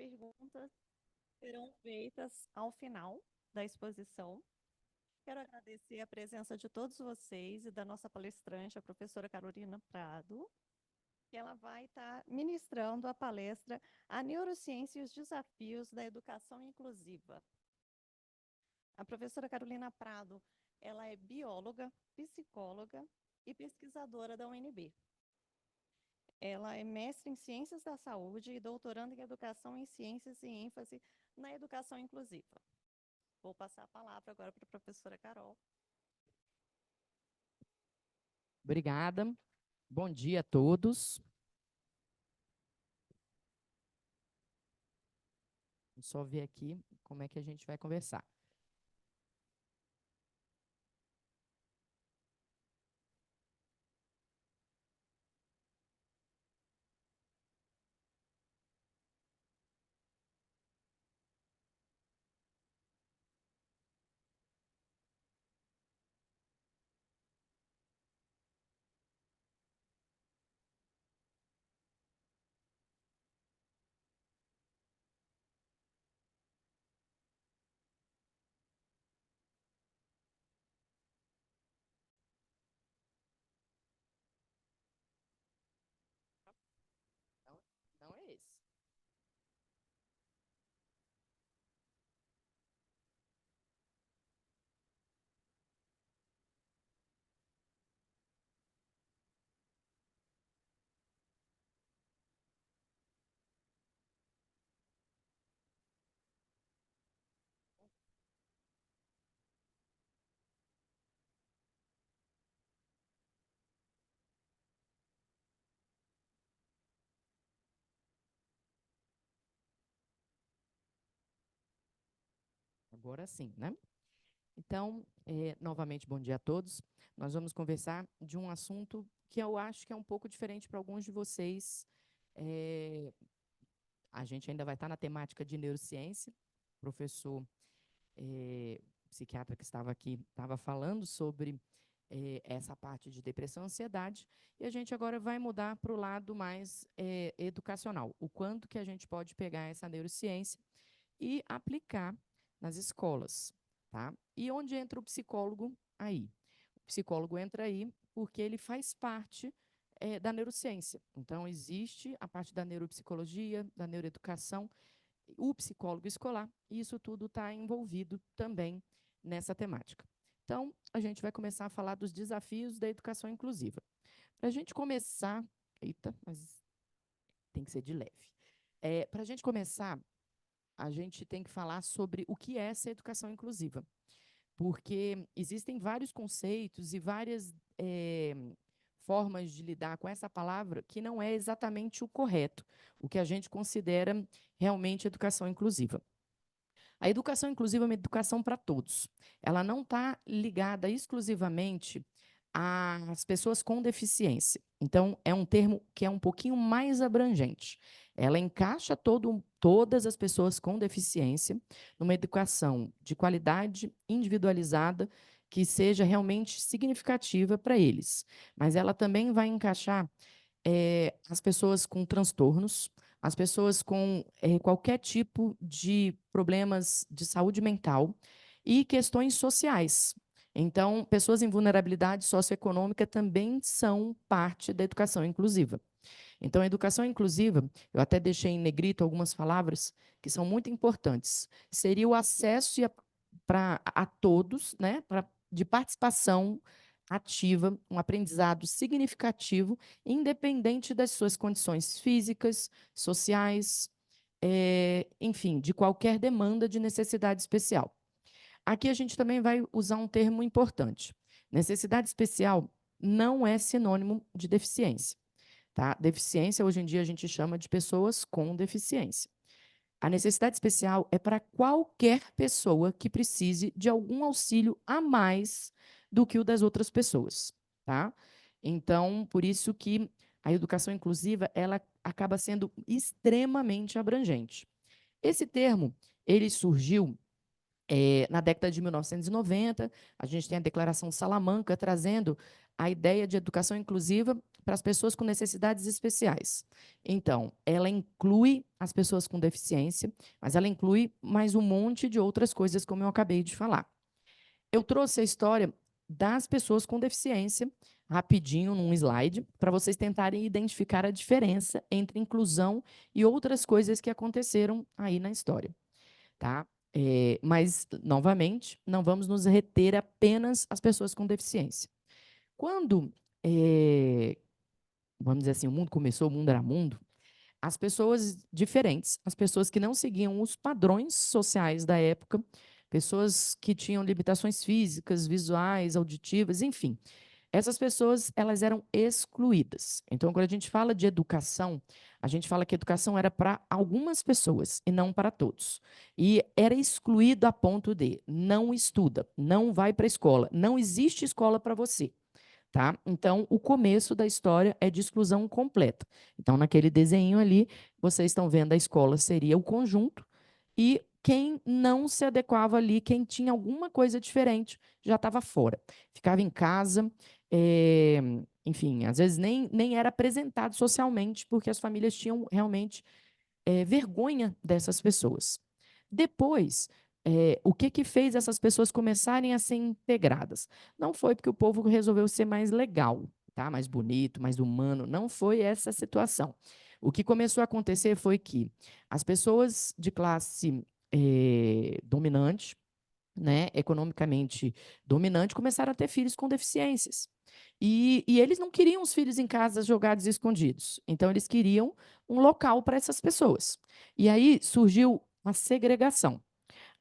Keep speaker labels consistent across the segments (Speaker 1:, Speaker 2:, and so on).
Speaker 1: perguntas serão feitas ao final da exposição. Quero agradecer a presença de todos vocês e da nossa palestrante, a professora Carolina Prado, que ela vai estar ministrando a palestra A Neurociência e os Desafios da Educação Inclusiva. A professora Carolina Prado, ela é bióloga, psicóloga e pesquisadora da UNB. Ela é mestre em Ciências da Saúde e doutoranda em Educação em Ciências e ênfase na Educação Inclusiva. Vou passar a palavra agora para a professora Carol.
Speaker 2: Obrigada. Bom dia a todos. Vou só ver aqui como é que a gente vai conversar. Não é esse. Agora sim, né? Então, novamente, bom dia a todos. Nós vamos conversar de um assunto que eu acho que é um pouco diferente para alguns de vocês. A gente ainda vai estar na temática de neurociência. O professor psiquiatra que estava aqui estava falando sobre essa parte de depressão e ansiedade, e a gente agora vai mudar para o lado mais educacional. O quanto que a gente pode pegar essa neurociência e aplicar nas escolas, tá? E onde entra o psicólogo aí? O psicólogo entra aí porque ele faz parte da neurociência. Então, existe a parte da neuropsicologia, da neuroeducação, o psicólogo escolar, e isso tudo está envolvido também nessa temática. Então, a gente vai começar a falar dos desafios da educação inclusiva. Para a gente começar... Eita, mas tem que ser de leve. Para a gente começar, a gente tem que falar sobre o que é essa educação inclusiva, porque existem vários conceitos e várias formas de lidar com essa palavra que não é exatamente o correto, o que a gente considera realmente educação inclusiva. A educação inclusiva é uma educação para todos. Ela não está ligada exclusivamente às pessoas com deficiência. Então, é um termo que é um pouquinho mais abrangente. Ela encaixa todas as pessoas com deficiência numa educação de qualidade individualizada que seja realmente significativa para eles. Mas ela também vai encaixar as pessoas com transtornos, as pessoas com qualquer tipo de problemas de saúde mental e questões sociais. Então, pessoas em vulnerabilidade socioeconômica também são parte da educação inclusiva. Então, a educação inclusiva, eu até deixei em negrito algumas palavras que são muito importantes. Seria o acesso a todos, né, de participação ativa, um aprendizado significativo, independente das suas condições físicas, sociais, enfim, de qualquer demanda de necessidade especial. Aqui a gente também vai usar um termo importante. Necessidade especial não é sinônimo de deficiência. Tá? Deficiência, hoje em dia, a gente chama de pessoas com deficiência. A necessidade especial é para qualquer pessoa que precise de algum auxílio a mais do que o das outras pessoas, tá? Então, por isso que a educação inclusiva, ela acaba sendo extremamente abrangente. Esse termo, ele surgiu na década de 1990, a gente tem a Declaração Salamanca trazendo a ideia de educação inclusiva para as pessoas com necessidades especiais. Então, ela inclui as pessoas com deficiência, mas ela inclui mais um monte de outras coisas, como eu acabei de falar. Eu trouxe a história das pessoas com deficiência, rapidinho, num slide, para vocês tentarem identificar a diferença entre inclusão e outras coisas que aconteceram aí na história, tá? Mas, novamente, não vamos nos reter apenas às pessoas com deficiência. Quando, vamos dizer assim, o mundo começou, o mundo era mundo, as pessoas diferentes, as pessoas que não seguiam os padrões sociais da época, pessoas que tinham limitações físicas, visuais, auditivas, enfim, essas pessoas elas eram excluídas. Então, quando a gente fala de educação, a gente fala que a educação era para algumas pessoas e não para todos. E era excluído a ponto de não estuda, não vai para a escola, não existe escola para você. Tá? Então, o começo da história é de exclusão completa. Então, naquele desenho ali, vocês estão vendo a escola seria o conjunto e quem não se adequava ali, quem tinha alguma coisa diferente, já estava fora. Ficava em casa, enfim, às vezes nem era apresentado socialmente, porque as famílias tinham realmente vergonha dessas pessoas. Depois, o que fez essas pessoas começarem a ser integradas? Não foi porque o povo resolveu ser mais legal, tá? Mais bonito, mais humano, não foi essa situação. O que começou a acontecer foi que as pessoas de classe dominante, né, economicamente dominante, começaram a ter filhos com deficiências. E eles não queriam os filhos em casa jogados e escondidos. Então, eles queriam um local para essas pessoas. E aí surgiu a segregação.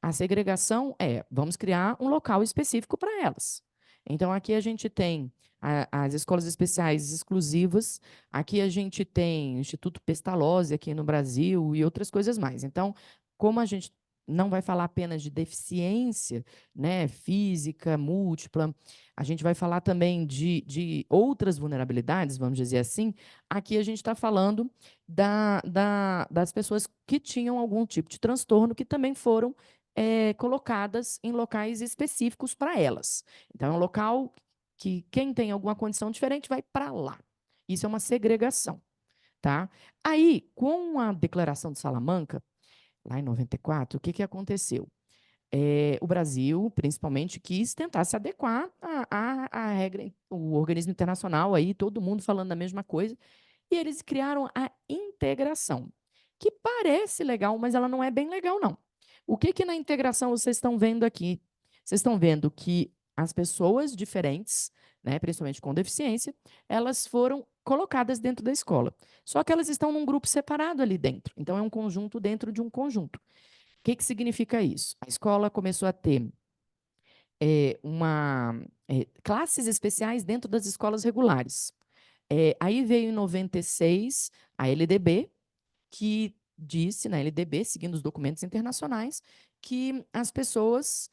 Speaker 2: A segregação é, vamos criar um local específico para elas. Então, aqui a gente tem as escolas especiais exclusivas, aqui a gente tem o Instituto Pestalozzi aqui no Brasil e outras coisas mais. Então, como a gente não vai falar apenas de deficiência, né, física, múltipla, a gente vai falar também de outras vulnerabilidades, vamos dizer assim, aqui a gente está falando das pessoas que tinham algum tipo de transtorno que também foram colocadas em locais específicos para elas. Então, é um local que quem tem alguma condição diferente vai para lá. Isso é uma segregação, tá? Aí, com a Declaração de Salamanca, lá em 94, o que aconteceu? O Brasil, principalmente, quis tentar se adequar à regra, o organismo internacional aí, todo mundo falando a mesma coisa, e eles criaram a integração, que parece legal, mas ela não é bem legal, não. O que na integração vocês estão vendo aqui? Vocês estão vendo que as pessoas diferentes, né, principalmente com deficiência, elas foram colocadas dentro da escola. Só que elas estão num grupo separado ali dentro. Então, é um conjunto dentro de um conjunto. O que significa isso? A escola começou a ter classes especiais dentro das escolas regulares. Aí veio em 96 a LDB, que disse, na LDB, seguindo os documentos internacionais, que as pessoas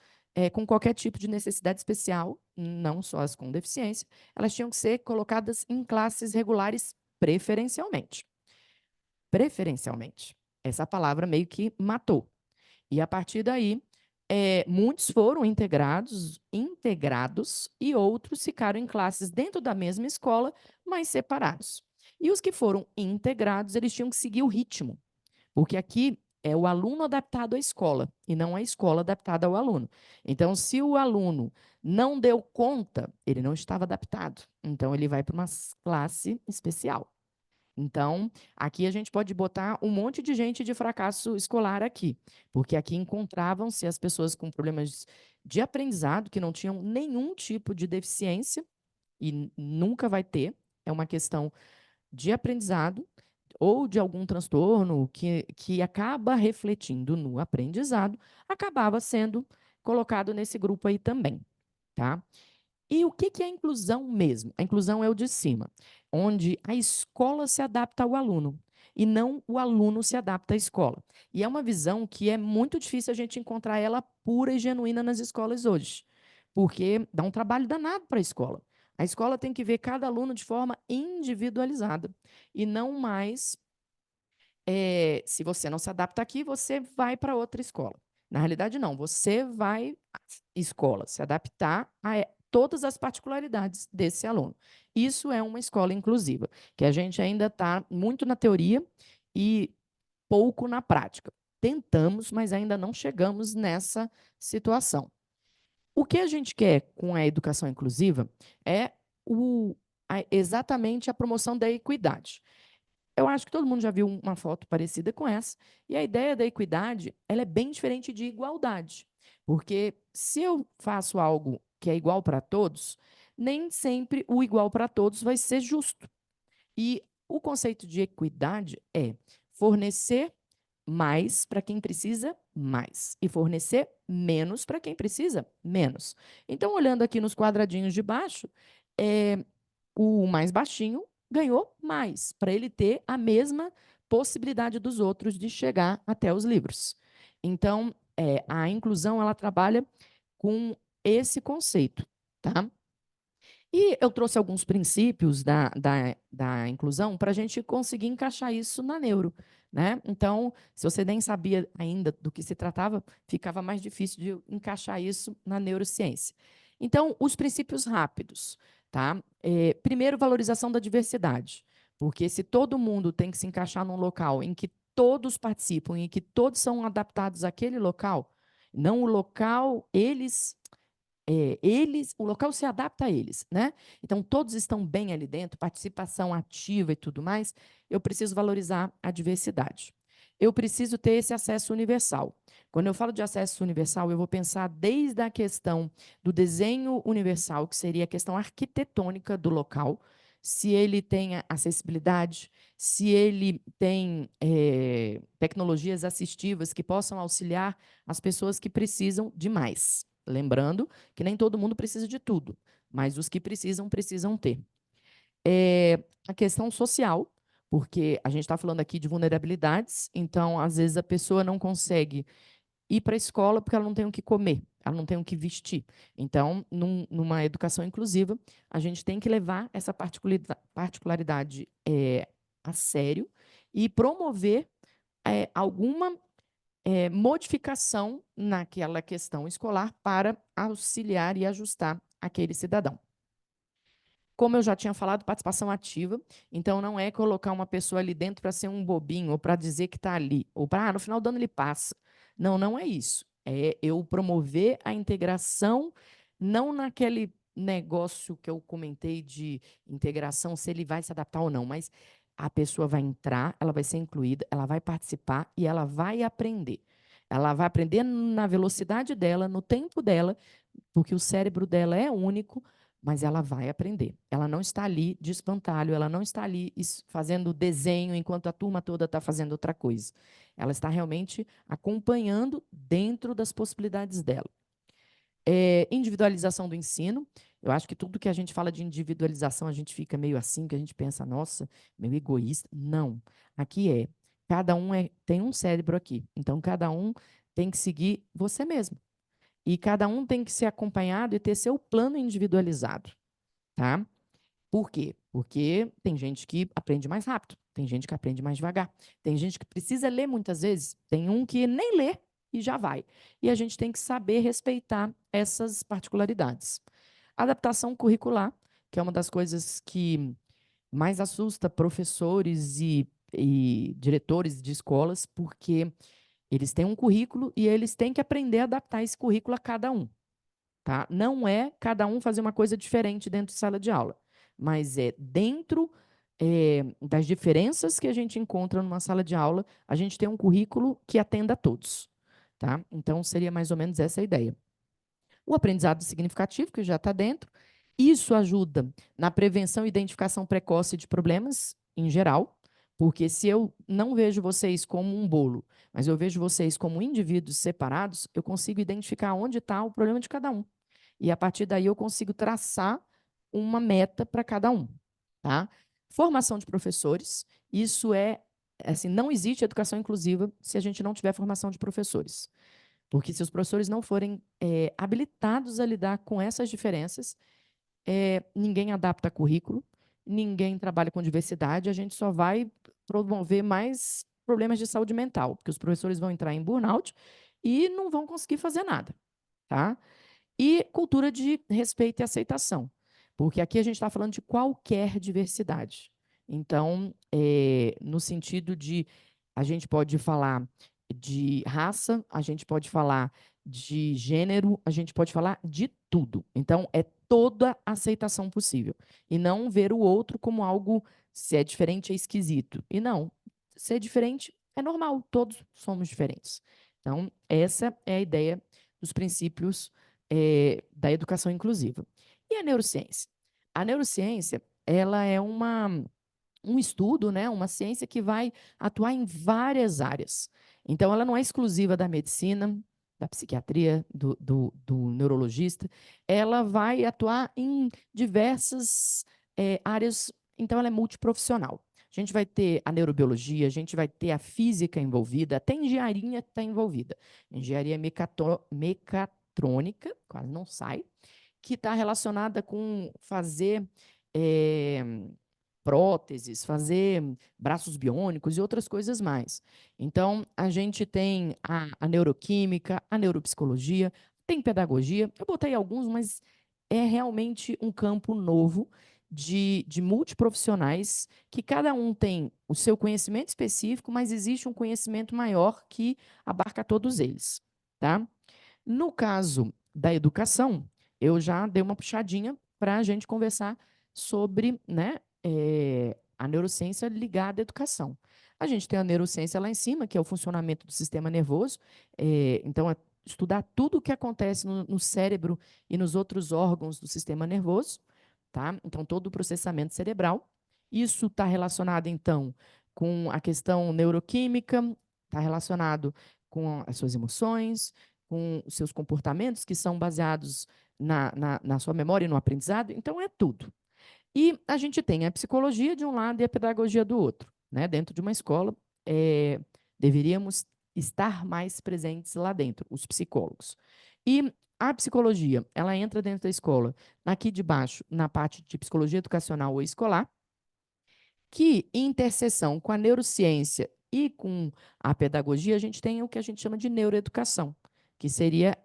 Speaker 2: com qualquer tipo de necessidade especial, não só as com deficiência, elas tinham que ser colocadas em classes regulares preferencialmente. Preferencialmente. Essa palavra meio que matou. E a partir daí, muitos foram integrados e outros ficaram em classes dentro da mesma escola, mas separados. E os que foram integrados, eles tinham que seguir o ritmo, porque aqui é o aluno adaptado à escola e não a escola adaptada ao aluno. Então, se o aluno não deu conta, ele não estava adaptado. Então, ele vai para uma classe especial. Então, aqui a gente pode botar um monte de gente de fracasso escolar aqui, porque aqui encontravam-se as pessoas com problemas de aprendizado, que não tinham nenhum tipo de deficiência, e nunca vai ter, é uma questão de aprendizado ou de algum transtorno que acaba refletindo no aprendizado, acabava sendo colocado nesse grupo aí também, tá? E o que é a inclusão mesmo? A inclusão é o de cima, onde a escola se adapta ao aluno e não o aluno se adapta à escola. E é uma visão que é muito difícil a gente encontrar ela pura e genuína nas escolas hoje, porque dá um trabalho danado para a escola. A escola tem que ver cada aluno de forma individualizada e não mais, se você não se adapta aqui, você vai para outra escola. Na realidade, não, você vai à escola se adaptar todas as particularidades desse aluno. Isso é uma escola inclusiva, que a gente ainda está muito na teoria e pouco na prática. Tentamos, mas ainda não chegamos nessa situação. O que a gente quer com a educação inclusiva é exatamente a promoção da equidade. Eu acho que todo mundo já viu uma foto parecida com essa, e a ideia da equidade ela é bem diferente de igualdade, porque se eu faço algo que é igual para todos, nem sempre o igual para todos vai ser justo. E o conceito de equidade é fornecer mais para quem precisa mais e fornecer menos para quem precisa menos. Então, olhando aqui nos quadradinhos de baixo, o mais baixinho ganhou mais, para ele ter a mesma possibilidade dos outros de chegar até os livros. Então, a inclusão ela trabalha com esse conceito, tá? E eu trouxe alguns princípios da inclusão para a gente conseguir encaixar isso na neuro. Né? Então, se você nem sabia ainda do que se tratava, ficava mais difícil de encaixar isso na neurociência. Então, os princípios rápidos. Tá? Primeiro, valorização da diversidade. Porque se todo mundo tem que se encaixar num local em que todos participam e que todos são adaptados àquele local, não o local, o local se adapta a eles, né? Então, todos estão bem ali dentro, participação ativa e tudo mais. Eu preciso valorizar a diversidade. Eu preciso ter esse acesso universal. Quando eu falo de acesso universal, eu vou pensar desde a questão do desenho universal, que seria a questão arquitetônica do local, se ele tem acessibilidade, se ele tem tecnologias assistivas que possam auxiliar as pessoas que precisam de mais. Lembrando que nem todo mundo precisa de tudo, mas os que precisam, precisam ter. A questão social, porque a gente está falando aqui de vulnerabilidades, então, às vezes, a pessoa não consegue ir para a escola porque ela não tem o que comer, ela não tem o que vestir. Então, numa educação inclusiva, a gente tem que levar essa particularidade a sério e promover alguma modificação naquela questão escolar para auxiliar e ajustar aquele cidadão. Como eu já tinha falado, participação ativa. Então, não é colocar uma pessoa ali dentro para ser um bobinho, ou para dizer que está ali, ou para, no final do ano ele passa. Não, não é isso. É eu promover a integração, não naquele negócio que eu comentei de integração, se ele vai se adaptar ou não, mas a pessoa vai entrar, ela vai ser incluída, ela vai participar e ela vai aprender. Ela vai aprender na velocidade dela, no tempo dela, porque o cérebro dela é único, mas ela vai aprender. Ela não está ali de espantalho, ela não está ali fazendo desenho enquanto a turma toda está fazendo outra coisa. Ela está realmente acompanhando dentro das possibilidades dela. Individualização do ensino. Eu acho que tudo que a gente fala de individualização, a gente fica meio assim, que a gente pensa, nossa, meio egoísta. Não. Aqui cada um tem um cérebro aqui. Então, cada um tem que seguir você mesmo. E cada um tem que ser acompanhado e ter seu plano individualizado, tá? Por quê? Porque tem gente que aprende mais rápido, tem gente que aprende mais devagar, tem gente que precisa ler muitas vezes, tem um que nem lê e já vai. E a gente tem que saber respeitar essas particularidades. Adaptação curricular, que é uma das coisas que mais assusta professores e diretores de escolas, porque eles têm um currículo e eles têm que aprender a adaptar esse currículo a cada um. Tá? Não é cada um fazer uma coisa diferente dentro de sala de aula, mas é dentro das diferenças que a gente encontra numa sala de aula, a gente tem um currículo que atenda a todos. Tá? Então, seria mais ou menos essa a ideia. O aprendizado significativo, que já está dentro, isso ajuda na prevenção e identificação precoce de problemas em geral, porque se eu não vejo vocês como um bolo, mas eu vejo vocês como indivíduos separados, eu consigo identificar onde está o problema de cada um. E a partir daí eu consigo traçar uma meta para cada um. Tá? Formação de professores, isso assim, não existe educação inclusiva se a gente não tiver formação de professores. Porque se os professores não forem habilitados a lidar com essas diferenças, ninguém adapta currículo, ninguém trabalha com diversidade, a gente só vai promover mais problemas de saúde mental, porque os professores vão entrar em burnout e não vão conseguir fazer nada. Tá? E cultura de respeito e aceitação, porque aqui a gente está falando de qualquer diversidade. Então, no sentido de a gente pode falar de raça, a gente pode falar de gênero, a gente pode falar de tudo. Então, é toda aceitação possível. E não ver o outro como algo, se é diferente, é esquisito. E não, ser diferente é normal, todos somos diferentes. Então, essa é a ideia dos princípios da educação inclusiva. E a neurociência? A neurociência, ela é um estudo, né, uma ciência que vai atuar em várias áreas. Então, ela não é exclusiva da medicina, da psiquiatria, do neurologista, ela vai atuar em diversas áreas, então ela é multiprofissional. A gente vai ter a neurobiologia, a gente vai ter a física envolvida, até engenharia está envolvida. Engenharia mecatrônica, quase não sai, que está relacionada com fazer é, próteses, fazer braços biônicos e outras coisas mais. Então, a gente tem a neuroquímica, a neuropsicologia, tem pedagogia. Eu botei alguns, mas é realmente um campo novo de multiprofissionais que cada um tem o seu conhecimento específico, mas existe um conhecimento maior que abarca todos eles, tá? No caso da educação, eu já dei uma puxadinha para a gente conversar sobre, né, a neurociência ligada à educação. A gente tem a neurociência lá em cima, que é o funcionamento do sistema nervoso. Então, é estudar tudo o que acontece no cérebro e nos outros órgãos do sistema nervoso, tá? Então, todo o processamento cerebral. Isso está relacionado, então, com a questão neuroquímica, está relacionado com as suas emoções, com os seus comportamentos, que são baseados na sua memória e no aprendizado. Então, é tudo. E a gente tem a psicologia de um lado e a pedagogia do outro. Né? Dentro de uma escola, deveríamos estar mais presentes lá dentro, os psicólogos. E a psicologia, ela entra dentro da escola, aqui de baixo, na parte de psicologia educacional ou escolar, que, em interseção com a neurociência e com a pedagogia, a gente tem o que a gente chama de neuroeducação, que seria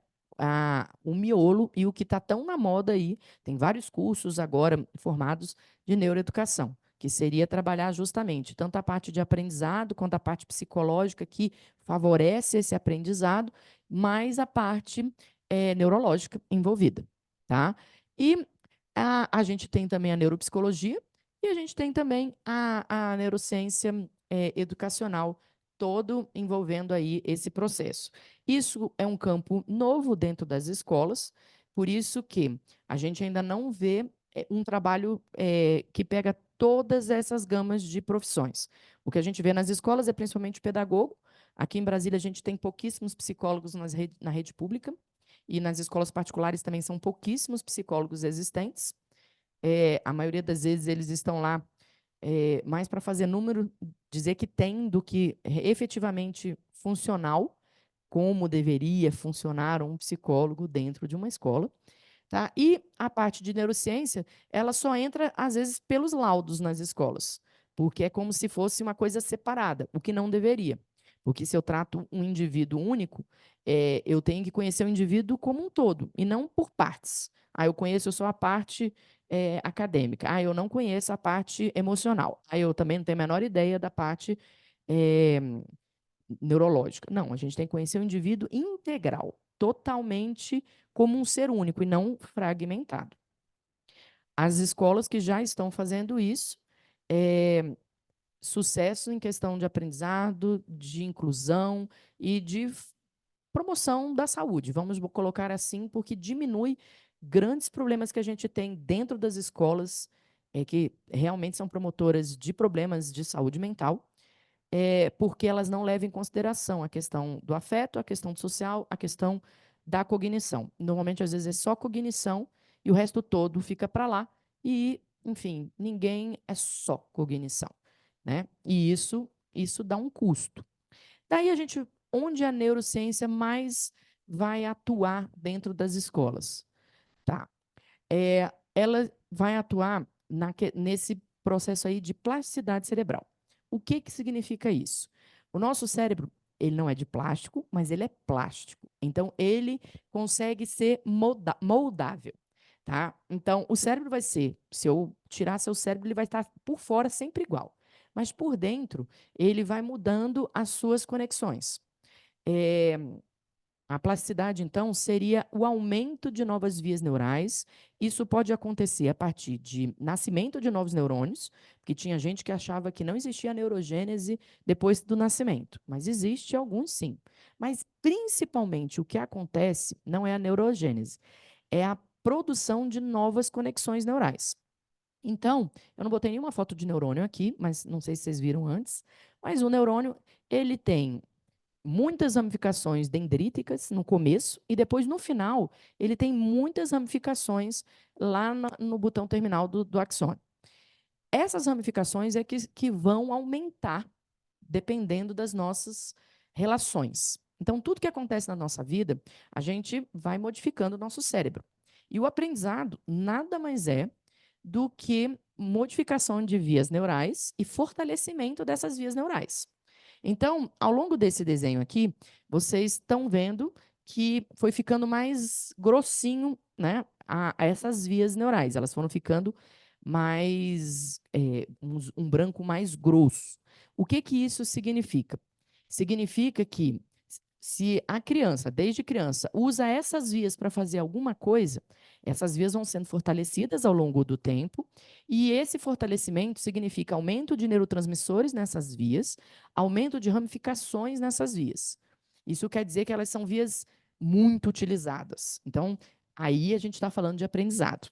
Speaker 2: o miolo e o que está tão na moda aí. Tem vários cursos agora formados de neuroeducação, que seria trabalhar justamente tanto a parte de aprendizado quanto a parte psicológica que favorece esse aprendizado, mais a parte neurológica envolvida. Tá? E a gente tem também a neuropsicologia, e a gente tem também a neurociência educacional, todo envolvendo aí esse processo. Isso é um campo novo dentro das escolas, por isso que a gente ainda não vê um trabalho que pega todas essas gamas de profissões. O que a gente vê nas escolas é principalmente pedagogo. Aqui em Brasília, a gente tem pouquíssimos psicólogos na rede pública, e nas escolas particulares também são pouquíssimos psicólogos existentes. A maioria das vezes eles estão lá mais para fazer número, dizer que tem, do que efetivamente funcional, como deveria funcionar um psicólogo dentro de uma escola. Tá? E a parte de neurociência, ela só entra, às vezes, pelos laudos nas escolas, porque é como se fosse uma coisa separada, o que não deveria. Porque se eu trato um indivíduo único, eu tenho que conhecer o indivíduo como um todo, e não por partes. Eu conheço só a parte acadêmica. Eu não conheço a parte emocional. Eu também não tenho a menor ideia da parte é, neurológica. Não, a gente tem que conhecer o indivíduo integral, totalmente como um ser único e não fragmentado. As escolas que já estão fazendo isso, sucesso em questão de aprendizado, de inclusão e de promoção da saúde. Vamos colocar assim, porque diminui grandes problemas que a gente tem dentro das escolas, que realmente são promotoras de problemas de saúde mental, porque elas não levam em consideração a questão do afeto, a questão do social, a questão da cognição. Normalmente, às vezes, é só cognição e o resto todo fica para lá. E, enfim, ninguém é só cognição. Né? E isso dá um custo. Daí a gente, onde a neurociência mais vai atuar dentro das escolas? Tá. Ela vai atuar nesse processo aí de plasticidade cerebral. O que significa isso? O nosso cérebro ele não é de plástico, mas ele é plástico. Então, ele consegue ser moldável, tá? Então, o cérebro vai ser, se eu tirar seu cérebro, ele vai estar por fora sempre igual. Mas por dentro, ele vai mudando as suas conexões. A plasticidade, então, seria o aumento de novas vias neurais. Isso pode acontecer a partir de nascimento de novos neurônios, porque tinha gente que achava que não existia neurogênese depois do nascimento, mas existe alguns sim. Mas, principalmente, o que acontece não é a neurogênese, é a produção de novas conexões neurais. Então, eu não botei nenhuma foto de neurônio aqui, mas não sei se vocês viram antes, mas o neurônio, ele tem muitas ramificações dendríticas no começo e depois, no final, ele tem muitas ramificações lá no botão terminal do axônio. Essas ramificações é que vão aumentar dependendo das nossas relações. Então, tudo que acontece na nossa vida, a gente vai modificando o nosso cérebro. E o aprendizado nada mais é do que modificação de vias neurais e fortalecimento dessas vias neurais. Então, ao longo desse desenho aqui, vocês estão vendo que foi ficando mais grossinho, né, a essas vias neurais. Elas foram ficando mais, um branco mais grosso. O que que isso significa? Significa que se a criança, desde criança, usa essas vias para fazer alguma coisa, essas vias vão sendo fortalecidas ao longo do tempo, e esse fortalecimento significa aumento de neurotransmissores nessas vias, aumento de ramificações nessas vias. Isso quer dizer que elas são vias muito utilizadas. Então, aí a gente está falando de aprendizado,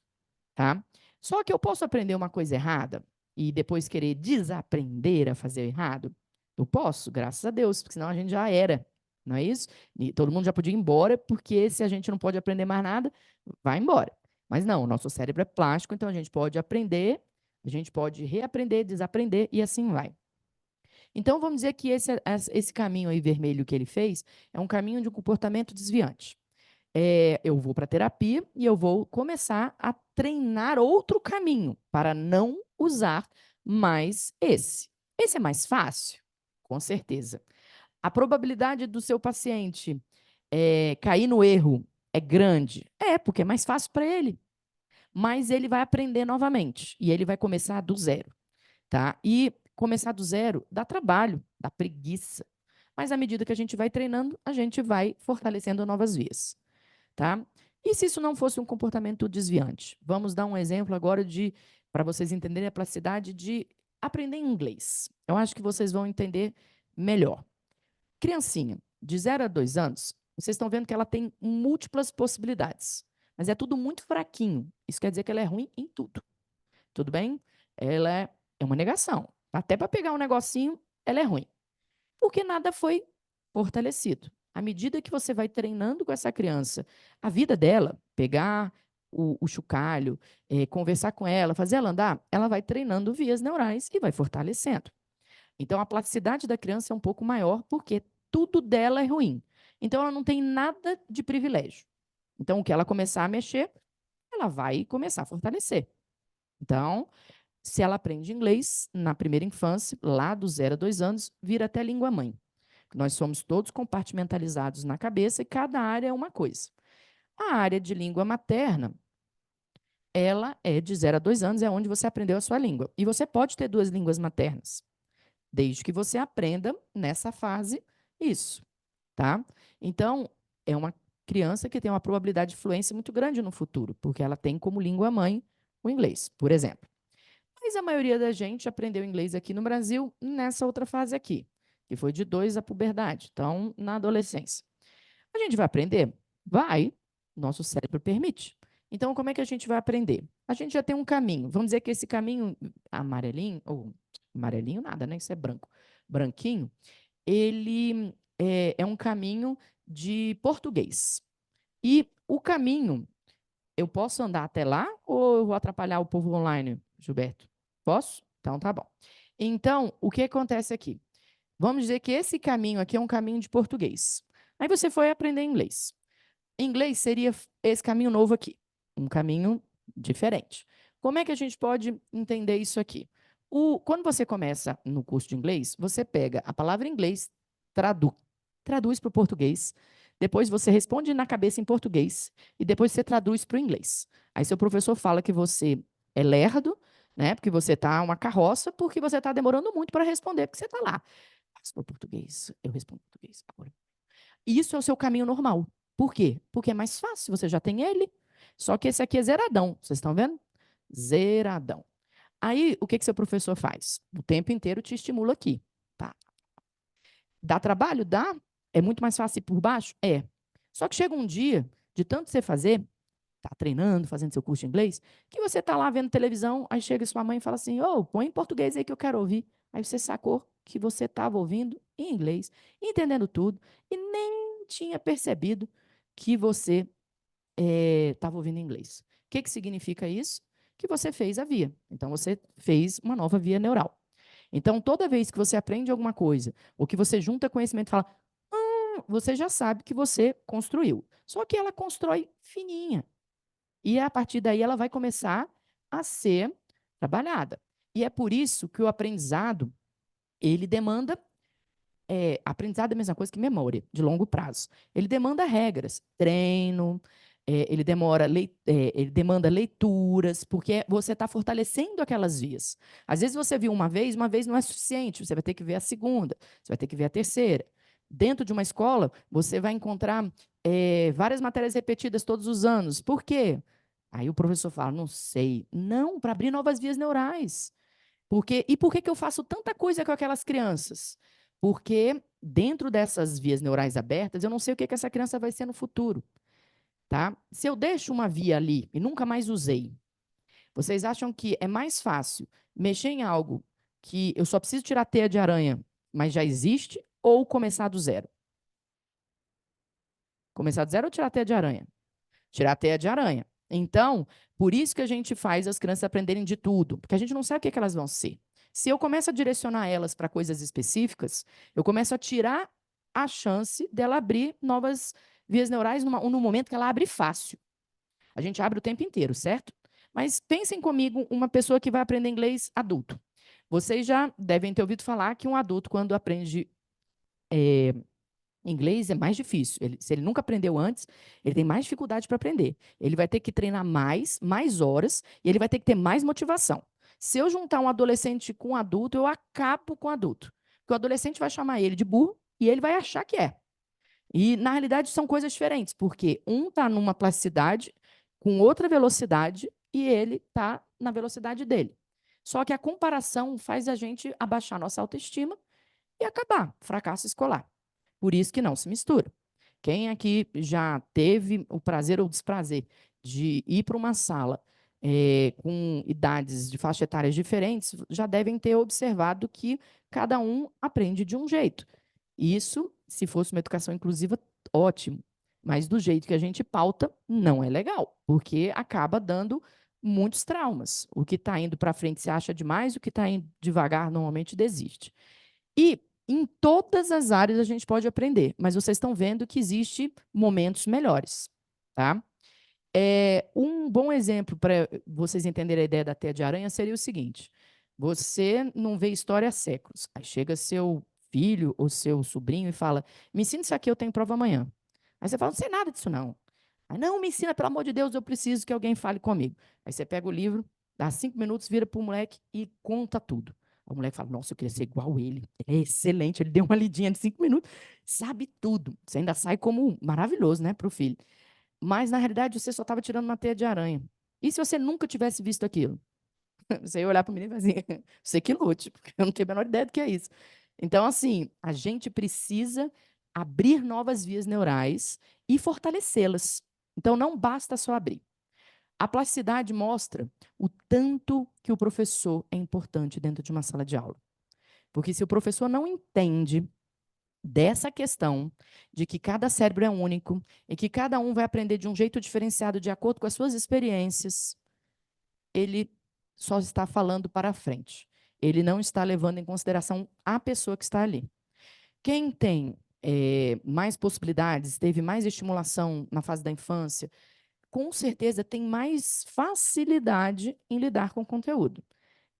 Speaker 2: tá? Só que eu posso aprender uma coisa errada e depois querer desaprender a fazer errado? Eu posso, graças a Deus, porque senão a gente já era, não é isso? E todo mundo já podia ir embora, porque se a gente não pode aprender mais nada, vai embora. Mas não, o nosso cérebro é plástico, então a gente pode aprender, a gente pode reaprender, desaprender e assim vai. Então vamos dizer que esse caminho aí vermelho que ele fez é um caminho de um comportamento desviante. Eu vou para a terapia e eu vou começar a treinar outro caminho para não usar mais esse. Esse é mais fácil? Com certeza. A probabilidade do seu paciente cair no erro é grande? É, porque é mais fácil para ele. Mas ele vai aprender novamente e ele vai começar do zero, tá? E começar do zero dá trabalho, dá preguiça. Mas à medida que a gente vai treinando, a gente vai fortalecendo novas vias, tá? E se isso não fosse um comportamento desviante? Vamos dar um exemplo agora para vocês entenderem a plasticidade de aprender inglês. Eu acho que vocês vão entender melhor. Criancinha, de 0 a 2 anos, vocês estão vendo que ela tem múltiplas possibilidades, mas é tudo muito fraquinho. Isso quer dizer que ela é ruim em tudo. Tudo bem? Ela é uma negação. Até para pegar um negocinho, ela é ruim. Porque nada foi fortalecido. À medida que você vai treinando com essa criança, a vida dela, pegar o chocalho, conversar com ela, fazer ela andar, ela vai treinando vias neurais e vai fortalecendo. Então, a plasticidade da criança é um pouco maior porque tudo dela é ruim. Então, ela não tem nada de privilégio. Então, o que ela começar a mexer, ela vai começar a fortalecer. Então, se ela aprende inglês na primeira infância, lá do 0 a 2 anos, vira até língua-mãe. Nós somos todos compartimentalizados na cabeça e cada área é uma coisa. A área de língua materna, ela é de 0 a 2 anos, é onde você aprendeu a sua língua. E você pode ter duas línguas maternas, desde que você aprenda nessa fase isso, tá? Então, é uma criança que tem uma probabilidade de fluência muito grande no futuro, porque ela tem como língua-mãe o inglês, por exemplo. Mas a maioria da gente aprendeu inglês aqui no Brasil nessa outra fase aqui, que foi de 2 à puberdade, então na adolescência. A gente vai aprender? Vai, nosso cérebro permite. Então, como é que a gente vai aprender? A gente já tem um caminho. Vamos dizer que esse caminho amarelinho, ou amarelinho nada, né? Isso é branco. Branquinho, ele é um caminho de português. E o caminho, eu posso andar até lá ou eu vou atrapalhar o povo online, Gilberto? Posso? Então tá bom. Então, o que acontece aqui? Vamos dizer que esse caminho aqui é um caminho de português. Aí você foi aprender inglês. Inglês seria esse caminho novo aqui, um caminho diferente. Como é que a gente pode entender isso aqui? Quando você começa no curso de inglês, você pega a palavra inglês, traduz. traduz para o português, depois você responde na cabeça em português e depois você traduz para o inglês. Aí seu professor fala que você é lerdo, né? Porque você está uma carroça, porque você está demorando muito para responder, porque você está lá. Passa para o português, eu respondo em português agora. Isso é o seu caminho normal. Por quê? Porque é mais fácil, você já tem ele. Só que esse aqui é zeradão, vocês estão vendo? Zeradão. Aí, o que que seu professor faz? O tempo inteiro te estimula aqui. Tá? Dá trabalho? Dá. É muito mais fácil ir por baixo? É. Só que chega um dia, de tanto você fazer, tá treinando, fazendo seu curso de inglês, que você tá lá vendo televisão, aí chega sua mãe e fala assim, ô, põe em português aí que eu quero ouvir. Aí você sacou que você estava ouvindo em inglês, entendendo tudo, e nem tinha percebido que você estava ouvindo em inglês. O que que significa isso? Que você fez a via. Então, você fez uma nova via neural. Então, toda vez que você aprende alguma coisa, ou que você junta conhecimento e fala, você já sabe que você construiu. Só que ela constrói fininha. E a partir daí ela vai começar a ser trabalhada. E é por isso que o aprendizado, ele demanda aprendizado é a mesma coisa que memória, de longo prazo. Ele demanda regras, treino, ele demanda leituras, porque você está fortalecendo aquelas vias. Às vezes você viu uma vez não é suficiente, você vai ter que ver a segunda, você vai ter que ver a terceira. Dentro de uma escola, você vai encontrar várias matérias repetidas todos os anos. Por quê? Aí o professor fala, não sei. Não, para abrir novas vias neurais. E por que que eu faço tanta coisa com aquelas crianças? Porque dentro dessas vias neurais abertas, eu não sei o que que essa criança vai ser no futuro, tá? Se eu deixo uma via ali e nunca mais usei, vocês acham que é mais fácil mexer em algo que eu só preciso tirar a teia de aranha, mas já existe, ou começar do zero? Começar do zero ou tirar a teia de aranha? Tirar a teia de aranha. Então, por isso que a gente faz as crianças aprenderem de tudo, porque a gente não sabe o que, que elas vão ser. Se eu começo a direcionar elas para coisas específicas, eu começo a tirar a chance dela abrir novas vias neurais no momento que ela abre fácil. A gente abre o tempo inteiro, certo? Mas pensem comigo uma pessoa que vai aprender inglês adulto. Vocês já devem ter ouvido falar que um adulto, quando aprende inglês é mais difícil. Se ele nunca aprendeu antes, ele tem mais dificuldade para aprender. Ele vai ter que treinar mais horas, e ele vai ter que ter mais motivação. Se eu juntar um adolescente com um adulto, eu acabo com o adulto. Porque o adolescente vai chamar ele de burro e ele vai achar que é. E, na realidade, são coisas diferentes, porque um está numa plasticidade com outra velocidade e ele está na velocidade dele. Só que a comparação faz a gente abaixar nossa autoestima e acabar, fracasso escolar. Por isso que não se mistura. Quem aqui já teve o prazer ou o desprazer de ir para uma sala com idades de faixa etárias diferentes, já devem ter observado que cada um aprende de um jeito. Isso, se fosse uma educação inclusiva, ótimo. Mas do jeito que a gente pauta, não é legal, porque acaba dando muitos traumas. O que está indo para frente se acha demais, o que está indo devagar normalmente desiste. E em todas as áreas a gente pode aprender, mas vocês estão vendo que existe momentos melhores, tá? Um bom exemplo para vocês entenderem a ideia da teia de aranha seria o seguinte: você não vê história há séculos. Aí chega seu filho ou seu sobrinho e fala: me ensina isso aqui, eu tenho prova amanhã. Aí você fala: não sei nada disso, não. Aí, não, me ensina, pelo amor de Deus, eu preciso que alguém fale comigo. Aí você pega o livro, dá 5 minutos, vira para o moleque e conta tudo. O moleque fala: nossa, eu queria ser igual ele. Ele é excelente, ele deu uma lidinha de 5 minutos, sabe tudo. Você ainda sai como maravilhoso, né, para o filho. Mas, na realidade, você só estava tirando uma teia de aranha. E se você nunca tivesse visto aquilo? Você ia olhar para o menino e falar assim, você que lute, porque eu não tenho a menor ideia do que é isso. Então, assim, a gente precisa abrir novas vias neurais e fortalecê-las. Então, não basta só abrir. A plasticidade mostra o tanto que o professor é importante dentro de uma sala de aula. Porque se o professor não entende dessa questão de que cada cérebro é único e que cada um vai aprender de um jeito diferenciado de acordo com as suas experiências, ele só está falando para frente. Ele não está levando em consideração a pessoa que está ali. Quem tem mais possibilidades, teve mais estimulação na fase da infância, com certeza tem mais facilidade em lidar com o conteúdo.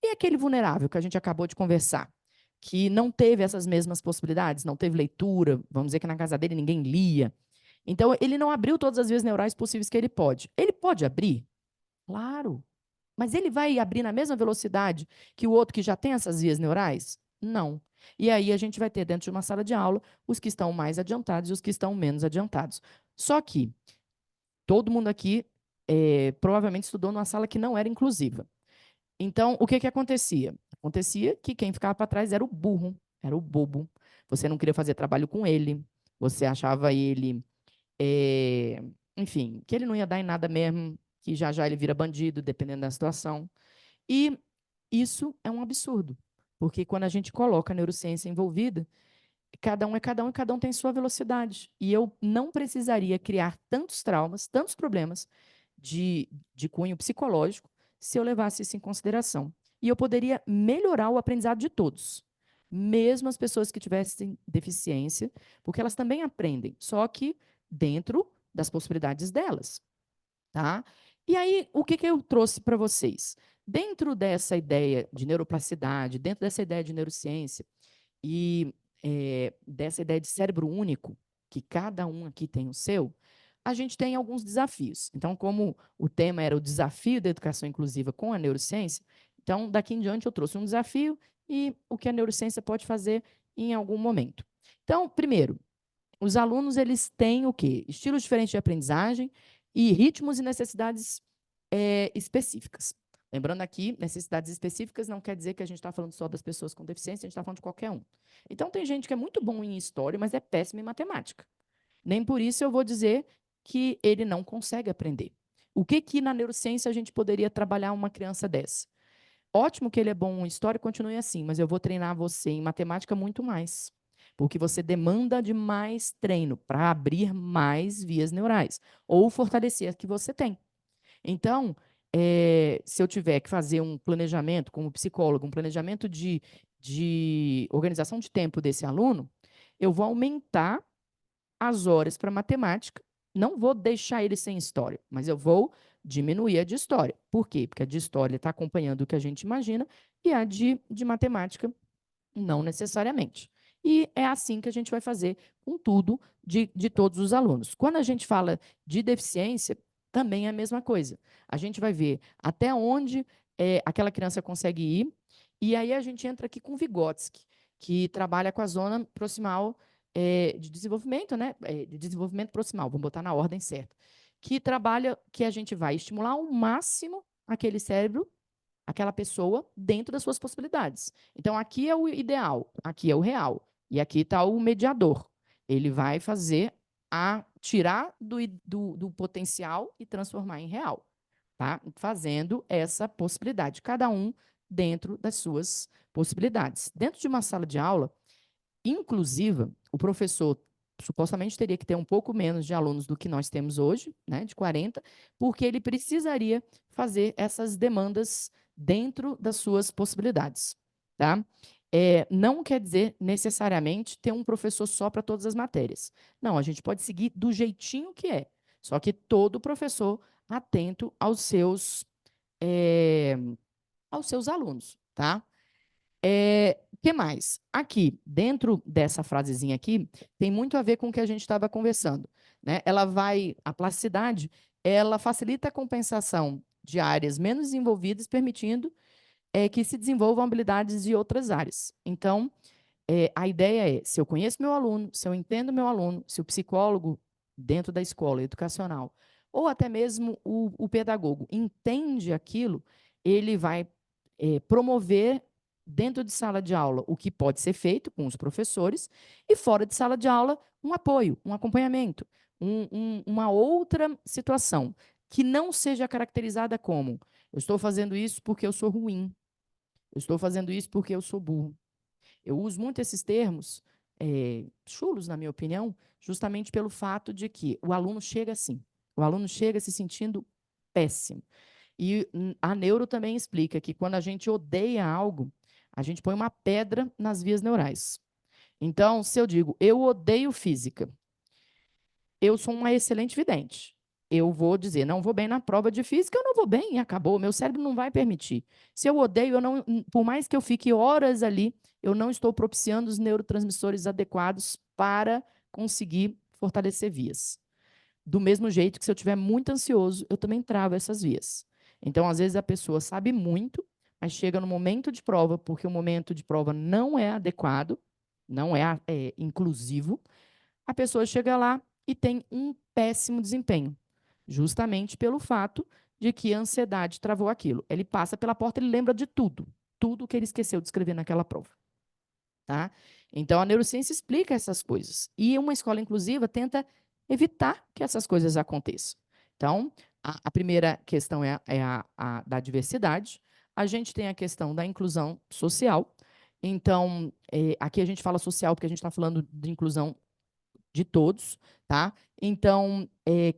Speaker 2: E aquele vulnerável que a gente acabou de conversar, que não teve essas mesmas possibilidades, não teve leitura, vamos dizer que na casa dele ninguém lia. Então, ele não abriu todas as vias neurais possíveis que ele pode. Ele pode abrir? Claro. Mas ele vai abrir na mesma velocidade que o outro que já tem essas vias neurais? Não. E aí a gente vai ter dentro de uma sala de aula os que estão mais adiantados e os que estão menos adiantados. Só que todo mundo aqui provavelmente estudou numa sala que não era inclusiva. Então, o que que acontecia? Acontecia que quem ficava para trás era o burro, era o bobo. Você não queria fazer trabalho com ele, você achava ele, enfim, que ele não ia dar em nada mesmo, que já já ele vira bandido, dependendo da situação. E isso é um absurdo, porque quando a gente coloca a neurociência envolvida, cada um é cada um e cada um tem sua velocidade. E eu não precisaria criar tantos traumas, tantos problemas de cunho psicológico se eu levasse isso em consideração. E eu poderia melhorar o aprendizado de todos, mesmo as pessoas que tivessem deficiência, porque elas também aprendem, só que dentro das possibilidades delas, tá? E aí, o que que eu trouxe para vocês? Dentro dessa ideia de neuroplasticidade, dentro dessa ideia de neurociência e dessa ideia de cérebro único, que cada um aqui tem o seu, a gente tem alguns desafios. Então, como o tema era o desafio da educação inclusiva com a neurociência, então, daqui em diante, eu trouxe um desafio e o que a neurociência pode fazer em algum momento. Então, primeiro, os alunos eles têm o quê? Estilos diferentes de aprendizagem e ritmos e necessidades específicas. Lembrando aqui, necessidades específicas não quer dizer que a gente está falando só das pessoas com deficiência, a gente está falando de qualquer um. Então, tem gente que é muito bom em história, mas é péssimo em matemática. Nem por isso eu vou dizer que ele não consegue aprender. O que que na neurociência a gente poderia trabalhar uma criança dessa? Ótimo que ele é bom em história, continue assim, mas eu vou treinar você em matemática muito mais. Porque você demanda de mais treino para abrir mais vias neurais ou fortalecer as que você tem. Então, se eu tiver que fazer um planejamento como psicólogo, um planejamento de organização de tempo desse aluno, eu vou aumentar as horas para matemática, não vou deixar ele sem história, mas eu vou diminuir a de história. Por quê? Porque a de história está acompanhando o que a gente imagina e a de matemática não necessariamente. E é assim que a gente vai fazer com tudo de todos os alunos. Quando a gente fala de deficiência, também é a mesma coisa. A gente vai ver até onde aquela criança consegue ir, e aí a gente entra aqui com Vygotsky, que trabalha com a zona proximal de desenvolvimento, né? De desenvolvimento proximal, vamos botar na ordem certa, que trabalha que a gente vai estimular ao máximo aquele cérebro, aquela pessoa, dentro das suas possibilidades. Então, aqui é o ideal, aqui é o real, e aqui está o mediador. Ele vai fazer tirar do potencial e transformar em real, tá? Fazendo essa possibilidade, cada um dentro das suas possibilidades. Dentro de uma sala de aula inclusiva, o professor supostamente teria que ter um pouco menos de alunos do que nós temos hoje, né, de 40, porque ele precisaria fazer essas demandas dentro das suas possibilidades, tá? Não quer dizer necessariamente ter um professor só para todas as matérias. Não, a gente pode seguir do jeitinho que é, só que todo professor atento aos seus alunos, tá? Que mais? Aqui, dentro dessa frasezinha aqui, tem muito a ver com o que a gente estava conversando, né? A plasticidade, ela facilita a compensação de áreas menos desenvolvidas, permitindo que se desenvolvam habilidades de outras áreas. Então, a ideia é, se eu conheço meu aluno, se eu entendo meu aluno, se o psicólogo dentro da escola educacional, ou até mesmo o pedagogo entende aquilo, ele vai promover dentro de sala de aula o que pode ser feito com os professores e fora de sala de aula um apoio, um acompanhamento, uma outra situação que não seja caracterizada como eu estou fazendo isso porque eu sou ruim, eu estou fazendo isso porque eu sou burro. Eu uso muito esses termos, chulos, na minha opinião, justamente pelo fato de que o aluno chega assim, o aluno chega se sentindo péssimo. E a neuro também explica que quando a gente odeia algo, a gente põe uma pedra nas vias neurais. Então, se eu digo, eu odeio física, eu sou uma excelente vidente. Eu vou dizer, não vou bem na prova de física, eu não vou bem e acabou. Meu cérebro não vai permitir. Se eu odeio, por mais que eu fique horas ali, eu não estou propiciando os neurotransmissores adequados para conseguir fortalecer vias. Do mesmo jeito que se eu estiver muito ansioso, eu também travo essas vias. Então, às vezes, a pessoa sabe muito, mas chega no momento de prova, porque o momento de prova não é adequado, não é inclusivo, a pessoa chega lá e tem um péssimo desempenho, justamente pelo fato de que a ansiedade travou aquilo. Ele passa pela porta, ele lembra de tudo, tudo que ele esqueceu de escrever naquela prova. Tá? Então, a neurociência explica essas coisas. E uma escola inclusiva tenta evitar que essas coisas aconteçam. Então, a primeira questão é a da diversidade. A gente tem a questão da inclusão social. Então, aqui a gente fala social porque a gente está falando de inclusão de todos, tá? Então,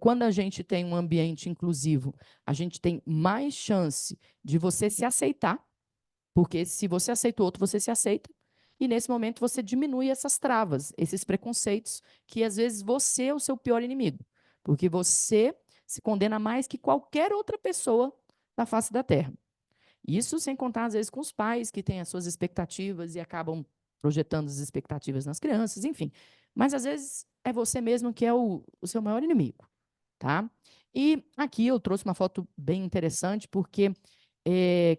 Speaker 2: quando a gente tem um ambiente inclusivo, a gente tem mais chance de você se aceitar, porque se você aceita o outro, você se aceita. E nesse momento você diminui essas travas, esses preconceitos, que às vezes você é o seu pior inimigo. Porque você se condena mais que qualquer outra pessoa da face da Terra. Isso sem contar, às vezes, com os pais que têm as suas expectativas e acabam projetando as expectativas nas crianças, enfim. Mas às vezes é você mesmo que é o seu maior inimigo, tá? E aqui eu trouxe uma foto bem interessante, porque,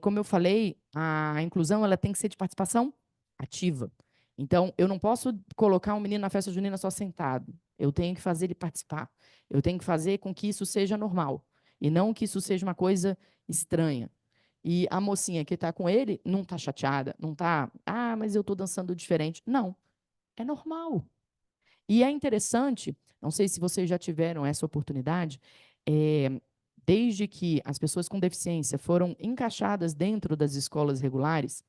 Speaker 2: como eu falei, a inclusão ela tem que ser de participação ativa. Então, eu não posso colocar um menino na festa junina só sentado. Eu tenho que fazer ele participar. Eu tenho que fazer com que isso seja normal. E não que isso seja uma coisa estranha. E a mocinha que está com ele não está chateada, não está, mas eu estou dançando diferente. Não, é normal. E é interessante, não sei se vocês já tiveram essa oportunidade, desde que as pessoas com deficiência foram encaixadas dentro das escolas regulares,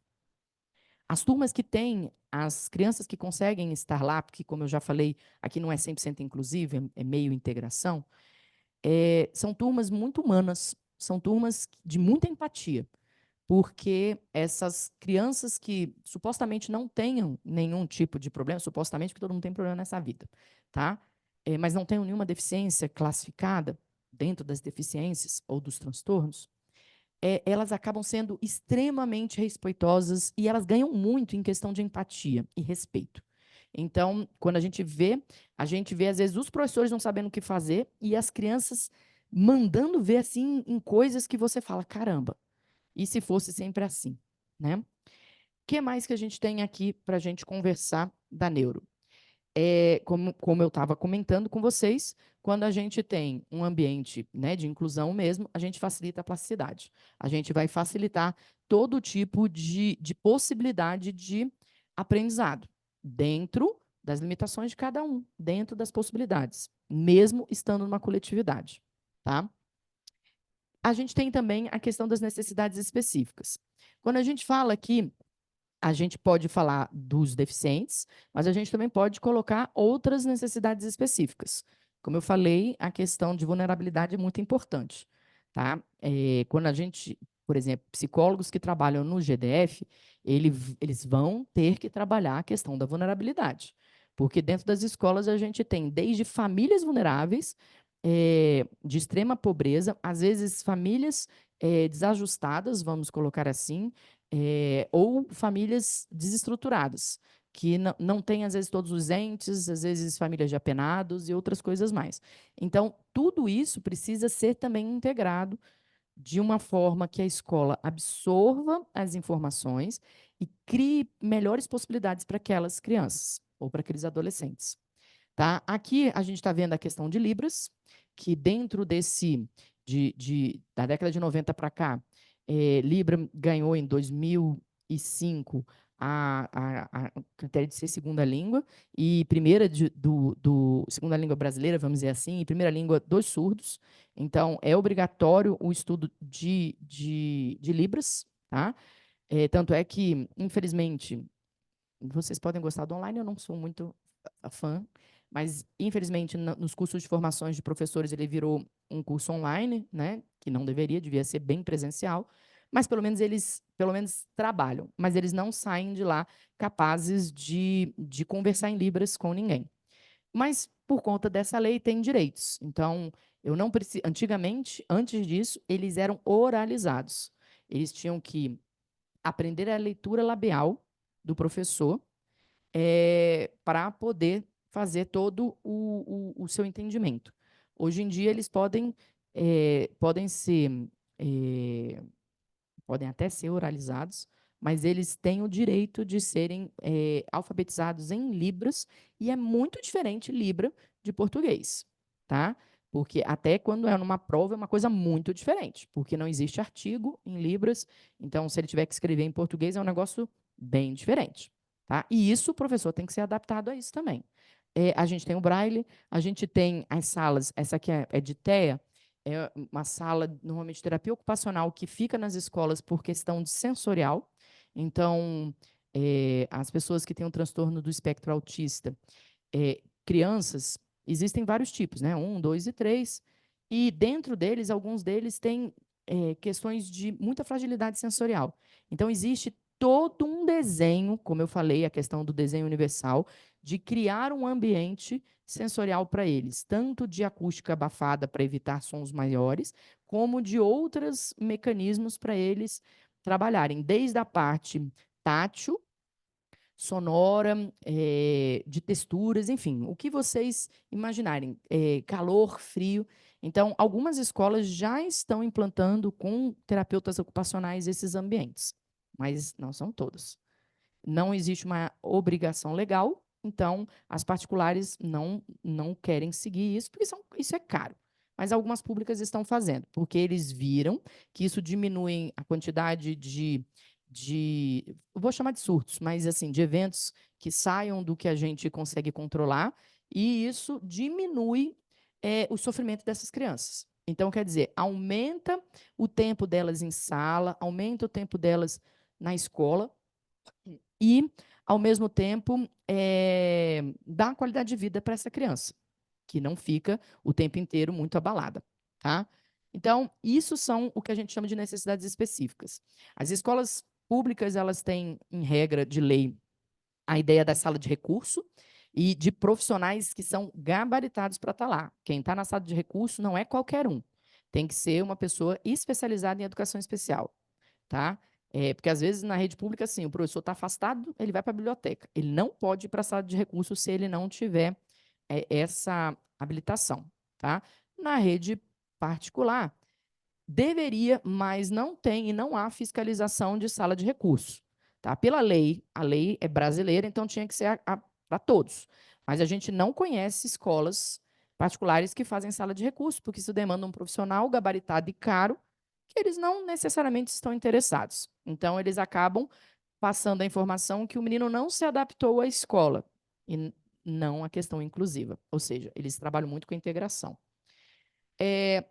Speaker 2: as turmas que têm, as crianças que conseguem estar lá, porque, como eu já falei, aqui não é 100% inclusive, é meio integração, são turmas muito humanas, são turmas de muita empatia, porque essas crianças que supostamente não tenham nenhum tipo de problema, supostamente que todo mundo tem problema nessa vida, tá? Mas não tenham nenhuma deficiência classificada dentro das deficiências ou dos transtornos, elas acabam sendo extremamente respeitosas e elas ganham muito em questão de empatia e respeito. Então, quando a gente vê, às vezes, os professores não sabendo o que fazer e as crianças mandando ver, assim, em coisas que você fala, caramba, e se fosse sempre assim, né? O que mais que a gente tem aqui para a gente conversar da neuro? Como eu estava comentando com vocês, quando a gente tem um ambiente, né, de inclusão mesmo, a gente facilita a plasticidade. A gente vai facilitar todo tipo de possibilidade de aprendizado, dentro das limitações de cada um, dentro das possibilidades, mesmo estando numa coletividade, tá? A gente tem também a questão das necessidades específicas. Quando a gente fala aqui, a gente pode falar dos deficientes, mas a gente também pode colocar outras necessidades específicas. Como eu falei, a questão de vulnerabilidade é muito importante, tá? Quando a gente, por exemplo, psicólogos que trabalham no GDF, eles vão ter que trabalhar a questão da vulnerabilidade, porque dentro das escolas a gente tem desde famílias vulneráveis, de extrema pobreza, às vezes famílias desajustadas, vamos colocar assim, ou famílias desestruturadas, que não têm, às vezes, todos os entes, às vezes, famílias de apenados e outras coisas mais. Então, tudo isso precisa ser também integrado de uma forma que a escola absorva as informações e crie melhores possibilidades para aquelas crianças ou para aqueles adolescentes. Tá? Aqui a gente está vendo a questão de Libras, que dentro da década de 90 para cá, Libra ganhou em 2005 a critério de ser segunda língua e primeira segunda língua brasileira, vamos dizer assim, e primeira língua dos surdos. Então, é obrigatório o estudo de Libras, tá? Tanto é que, infelizmente, vocês podem gostar do online, eu não sou muito fã, mas, infelizmente, nos cursos de formações de professores, ele virou um curso online, né? Que não deveria, devia ser bem presencial, mas pelo menos eles trabalham, mas eles não saem de lá capazes de conversar em Libras com ninguém. Mas, por conta dessa lei, tem direitos. Então, eu não preciso. Antigamente, antes disso, eles eram oralizados. Eles tinham que aprender a leitura labial do professor para poder fazer todo o seu entendimento. Hoje em dia, eles podem ser, podem até ser oralizados, mas eles têm o direito de serem alfabetizados em Libras, e é muito diferente Libra de português, tá? Porque até quando é numa prova é uma coisa muito diferente, porque não existe artigo em Libras, então se ele tiver que escrever em português é um negócio bem diferente, tá? E isso o professor tem que ser adaptado a isso também. A gente tem o Braille, a gente tem as salas, essa aqui é de TEA, é uma sala, normalmente, de terapia ocupacional, que fica nas escolas por questão de sensorial. Então, as pessoas que têm um transtorno do espectro autista, crianças, existem vários tipos, né? 1, 2 e 3. E dentro deles, alguns deles têm questões de muita fragilidade sensorial. Então, existe todo um desenho, como eu falei, a questão do desenho universal, de criar um ambiente sensorial para eles, tanto de acústica abafada para evitar sons maiores, como de outros mecanismos para eles trabalharem, desde a parte tátil, sonora, de texturas, enfim, o que vocês imaginarem, calor, frio. Então, algumas escolas já estão implantando com terapeutas ocupacionais esses ambientes, mas não são todas. Não existe uma obrigação legal, então as particulares não querem seguir isso, porque isso é caro. Mas algumas públicas estão fazendo, porque eles viram que isso diminui a quantidade eu vou chamar de surtos, mas assim, de eventos que saiam do que a gente consegue controlar, e isso diminui o sofrimento dessas crianças. Então, quer dizer, aumenta o tempo delas em sala, aumenta o tempo delas na escola, e, ao mesmo tempo, dá qualidade de vida para essa criança, que não fica o tempo inteiro muito abalada, tá? Então, isso são o que a gente chama de necessidades específicas. As escolas públicas, elas têm, em regra de lei, a ideia da sala de recurso e de profissionais que são gabaritados para estar lá. Quem está na sala de recurso não é qualquer um. Tem que ser uma pessoa especializada em educação especial, tá? Porque às vezes na rede pública, assim, o professor está afastado, ele vai para a biblioteca. Ele não pode ir para a sala de recursos se ele não tiver essa habilitação, tá? Na rede particular, deveria, mas não tem e não há fiscalização de sala de recursos, tá? Pela lei, a lei é brasileira, então tinha que ser para todos. Mas a gente não conhece escolas particulares que fazem sala de recursos, porque isso demanda um profissional gabaritado e caro, que eles não necessariamente estão interessados. Então, eles acabam passando a informação que o menino não se adaptou à escola, e não à questão inclusiva. Ou seja, eles trabalham muito com a integração.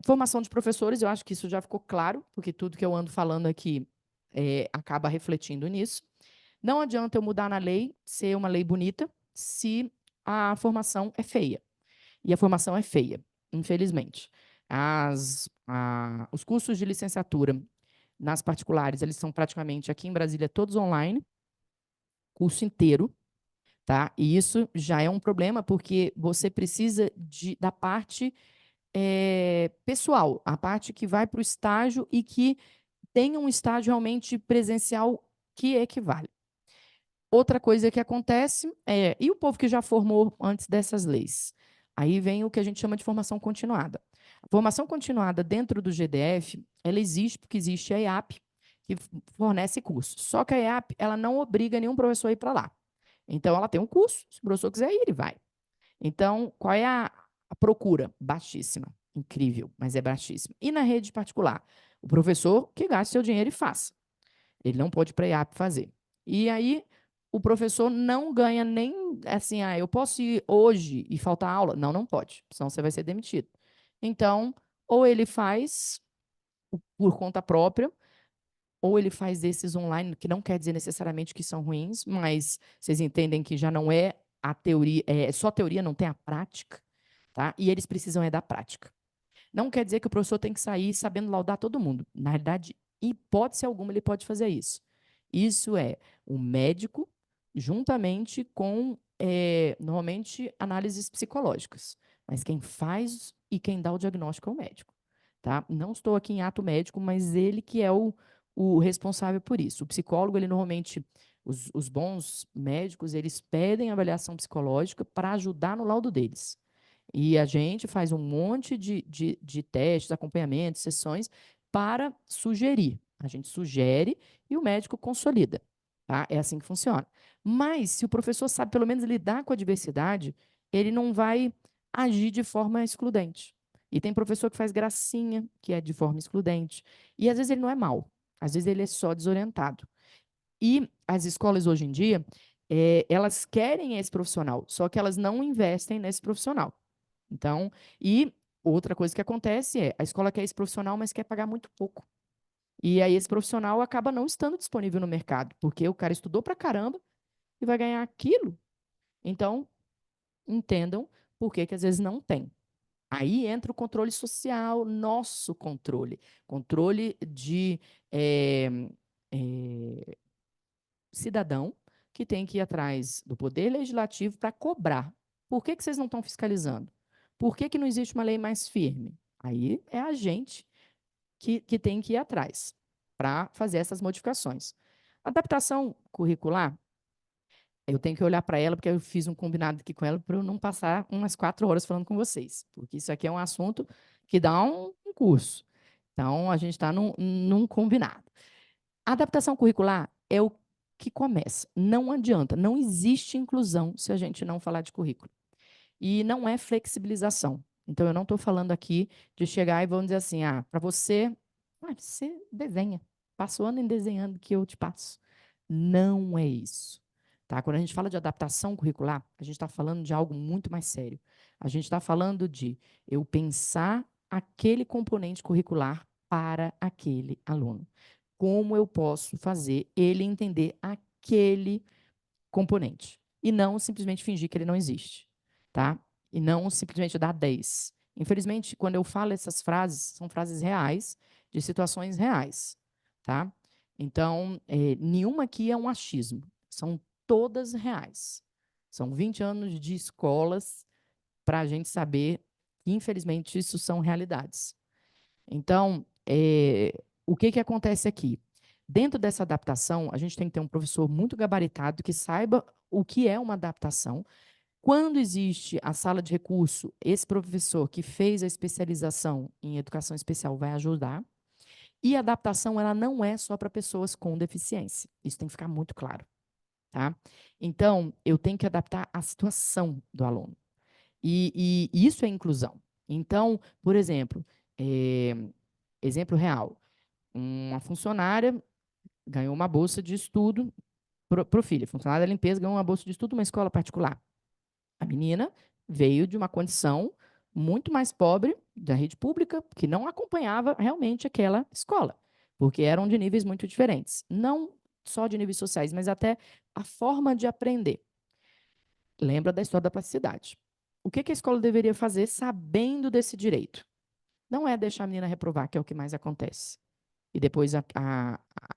Speaker 2: Formação de professores, eu acho que isso já ficou claro, porque tudo que eu ando falando aqui acaba refletindo nisso. Não adianta eu mudar na lei, ser uma lei bonita, se a formação é feia. E a formação é feia, infelizmente. Os cursos de licenciatura nas particulares, eles são praticamente, aqui em Brasília, todos online, curso inteiro, tá? E isso já é um problema, porque você precisa da parte pessoal, a parte que vai para o estágio e que tenha um estágio realmente presencial que equivale. Outra coisa que acontece e o povo que já formou antes dessas leis? Aí vem o que a gente chama de formação continuada. A formação continuada dentro do GDF, ela existe porque existe a EAP, que fornece curso. Só que a EAP, ela não obriga nenhum professor a ir para lá. Então, ela tem um curso, se o professor quiser ir, ele vai. Então, qual é a procura? Baixíssima. Incrível, mas é baixíssima. E na rede particular? O professor que gaste seu dinheiro e faça. Ele não pode ir para a EAP fazer. E aí, o professor não ganha nem assim, eu posso ir hoje e faltar aula? Não, não pode, senão você vai ser demitido. Então, ou ele faz por conta própria, ou ele faz esses online, que não quer dizer necessariamente que são ruins, mas vocês entendem que já não é a teoria, é só teoria, não tem a prática, tá? E eles precisam da prática. Não quer dizer que o professor tem que sair sabendo laudar todo mundo. Na realidade, hipótese alguma, ele pode fazer isso. Isso é o médico, juntamente com, normalmente, análises psicológicas. Mas quem faz e quem dá o diagnóstico é o médico. Tá? Não estou aqui em ato médico, mas ele que é o responsável por isso. O psicólogo, ele normalmente, Os bons médicos, eles pedem avaliação psicológica para ajudar no laudo deles. E a gente faz um monte de testes, acompanhamentos, sessões para sugerir. A gente sugere e o médico consolida. Tá? É assim que funciona. Mas, se o professor sabe pelo menos lidar com a diversidade, ele não vai agir de forma excludente. E tem professor que faz gracinha, que é de forma excludente. E às vezes ele não é mau, às vezes ele é só desorientado. E as escolas hoje em dia, elas querem esse profissional, só que elas não investem nesse profissional. Então, e outra coisa que acontece é, a escola quer esse profissional, mas quer pagar muito pouco. E aí esse profissional acaba não estando disponível no mercado, porque o cara estudou pra caramba e vai ganhar aquilo. Então, entendam por que que às vezes não tem. Aí entra o controle social, nosso controle. Controle de cidadão que tem que ir atrás do poder legislativo para cobrar. Por que que vocês não estão fiscalizando? Por que que não existe uma lei mais firme? Aí é a gente que tem que ir atrás para fazer essas modificações. Adaptação curricular, eu tenho que olhar para ela, porque eu fiz um combinado aqui com ela para eu não passar umas 4 horas falando com vocês, porque isso aqui é um assunto que dá um curso. Então, a gente está num combinado. A adaptação curricular é o que começa. Não adianta, não existe inclusão se a gente não falar de currículo. E não é flexibilização. Então, eu não estou falando aqui de chegar e vamos dizer assim, para você desenha. Passa o ano em desenhando que eu te passo. Não é isso. Tá? Quando a gente fala de adaptação curricular, a gente está falando de algo muito mais sério. A gente está falando de eu pensar aquele componente curricular para aquele aluno. Como eu posso fazer ele entender aquele componente e não simplesmente fingir que ele não existe, tá? E não simplesmente dar 10. Infelizmente, quando eu falo essas frases, são frases reais, de situações reais, tá? Então, nenhuma aqui é um achismo, são todas reais. São 20 anos de escolas para a gente saber que, infelizmente, isso são realidades. Então, o que, que acontece aqui? Dentro dessa adaptação, a gente tem que ter um professor muito gabaritado que saiba o que é uma adaptação. Quando existe a sala de recurso, esse professor que fez a especialização em educação especial vai ajudar. E a adaptação, ela não é só para pessoas com deficiência. Isso tem que ficar muito claro, tá? Então, eu tenho que adaptar a situação do aluno. E isso é inclusão. Então, por exemplo, exemplo real, uma funcionária ganhou uma bolsa de estudo para o filho. A funcionária da limpeza ganhou uma bolsa de estudo numa escola particular. A menina veio de uma condição muito mais pobre da rede pública, que não acompanhava realmente aquela escola, porque eram de níveis muito diferentes. Não só de níveis sociais, mas até a forma de aprender. Lembra da história da plasticidade. O que a escola deveria fazer sabendo desse direito? Não é deixar a menina reprovar, que é o que mais acontece. E depois a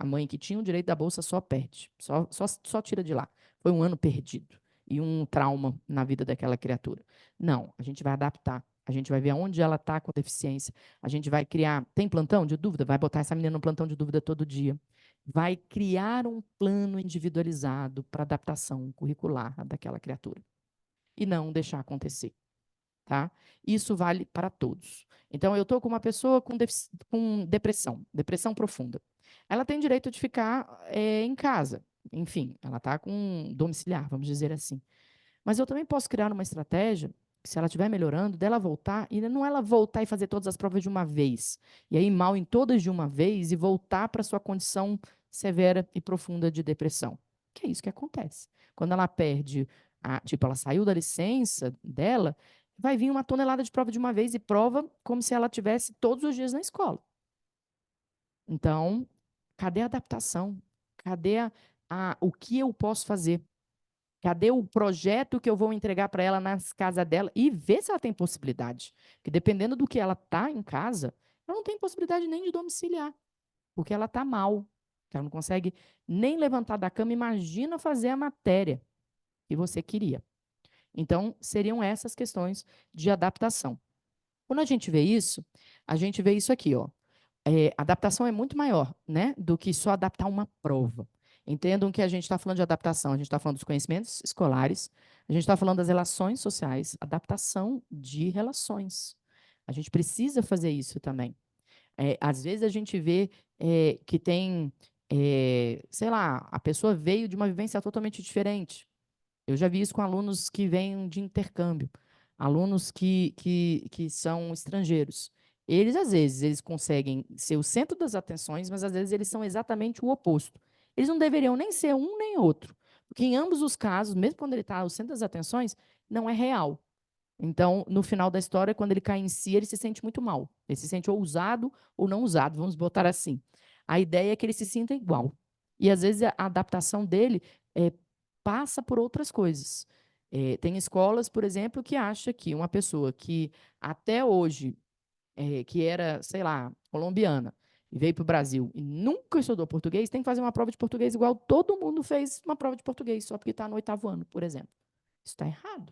Speaker 2: mãe que tinha o direito da bolsa só perde, só tira de lá. Foi um ano perdido e um trauma na vida daquela criatura. Não, a gente vai adaptar. A gente vai ver aonde ela está com deficiência. A gente vai criar. Tem plantão de dúvida? Vai botar essa menina no plantão de dúvida todo dia. Vai criar um plano individualizado para adaptação curricular daquela criatura. E não deixar acontecer. Tá? Isso vale para todos. Então, eu estou com uma pessoa com depressão profunda. Ela tem direito de ficar em casa. Enfim, ela está com domiciliar, vamos dizer assim. Mas eu também posso criar uma estratégia, se ela estiver melhorando, dela voltar, e não ela voltar e fazer todas as provas de uma vez. E aí, mal em todas de uma vez, e voltar para sua condição severa e profunda de depressão. Que é isso que acontece. Quando ela perde, tipo, ela saiu da licença dela, vai vir uma tonelada de prova de uma vez e prova como se ela tivesse todos os dias na escola. Então, cadê a adaptação? Cadê o que eu posso fazer? Cadê o projeto que eu vou entregar para ela nas casas dela? E ver se ela tem possibilidade. Porque dependendo do que ela está em casa, ela não tem possibilidade nem de domiciliar, porque ela está mal. Ela não consegue nem levantar da cama. Imagina fazer a matéria que você queria. Então, seriam essas questões de adaptação. Quando a gente vê isso aqui, ó. Adaptação é muito maior, né, do que só adaptar uma prova. Entendam que a gente está falando de adaptação, a gente está falando dos conhecimentos escolares, a gente está falando das relações sociais, adaptação de relações. A gente precisa fazer isso também. Às vezes a gente vê que tem, sei lá, a pessoa veio de uma vivência totalmente diferente. Eu já vi isso com alunos que vêm de intercâmbio, alunos que são estrangeiros. Eles, às vezes, eles conseguem ser o centro das atenções, mas às vezes eles são exatamente o oposto. Eles não deveriam nem ser um nem outro, porque em ambos os casos, mesmo quando ele está ao centro das atenções, não é real. Então, no final da história, quando ele cai em si, ele se sente muito mal. Ele se sente ou usado ou não usado, vamos botar assim. A ideia é que ele se sinta igual. E, às vezes, a adaptação dele passa por outras coisas. Tem escolas, por exemplo, que acham que uma pessoa que até hoje, que era, sei lá, colombiana, e veio para o Brasil e nunca estudou português, tem que fazer uma prova de português igual todo mundo fez uma prova de português, só porque está no 8º ano, por exemplo. Isso está errado.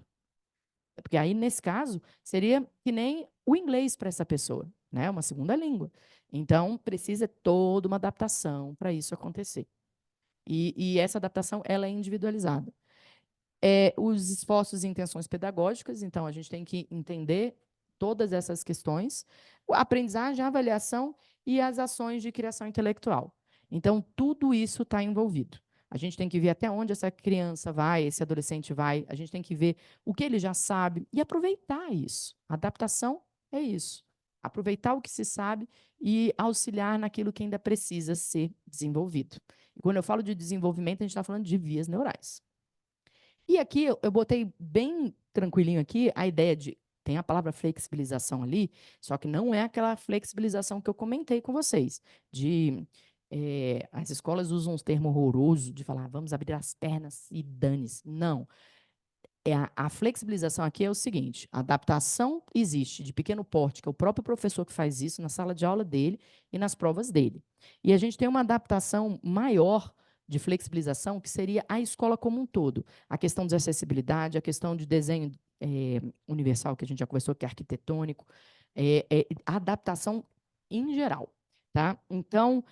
Speaker 2: Porque aí, nesse caso, seria que nem o inglês para essa pessoa, né? Uma segunda língua. Então, precisa toda uma adaptação para isso acontecer. E essa adaptação, ela é individualizada. Os esforços e intenções pedagógicas, então, a gente tem que entender todas essas questões, a aprendizagem, a avaliação e as ações de criação intelectual. Então, tudo isso está envolvido. A gente tem que ver até onde essa criança vai, esse adolescente vai, a gente tem que ver o que ele já sabe e aproveitar isso. A adaptação é isso. Aproveitar o que se sabe e auxiliar naquilo que ainda precisa ser desenvolvido. E quando eu falo de desenvolvimento, a gente está falando de vias neurais. E aqui eu botei bem tranquilinho aqui a ideia de tem a palavra flexibilização ali, só que não é aquela flexibilização que eu comentei com vocês, de as escolas usam um termo horroroso de falar vamos abrir as pernas e dane-se. Não. A flexibilização aqui é o seguinte: a adaptação existe de pequeno porte, que é o próprio professor que faz isso na sala de aula dele e nas provas dele. E a gente tem uma adaptação maior de flexibilização, que seria a escola como um todo. A questão de acessibilidade, a questão de desenho universal, que a gente já conversou, que é arquitetônico, a adaptação em geral. Tá? Então,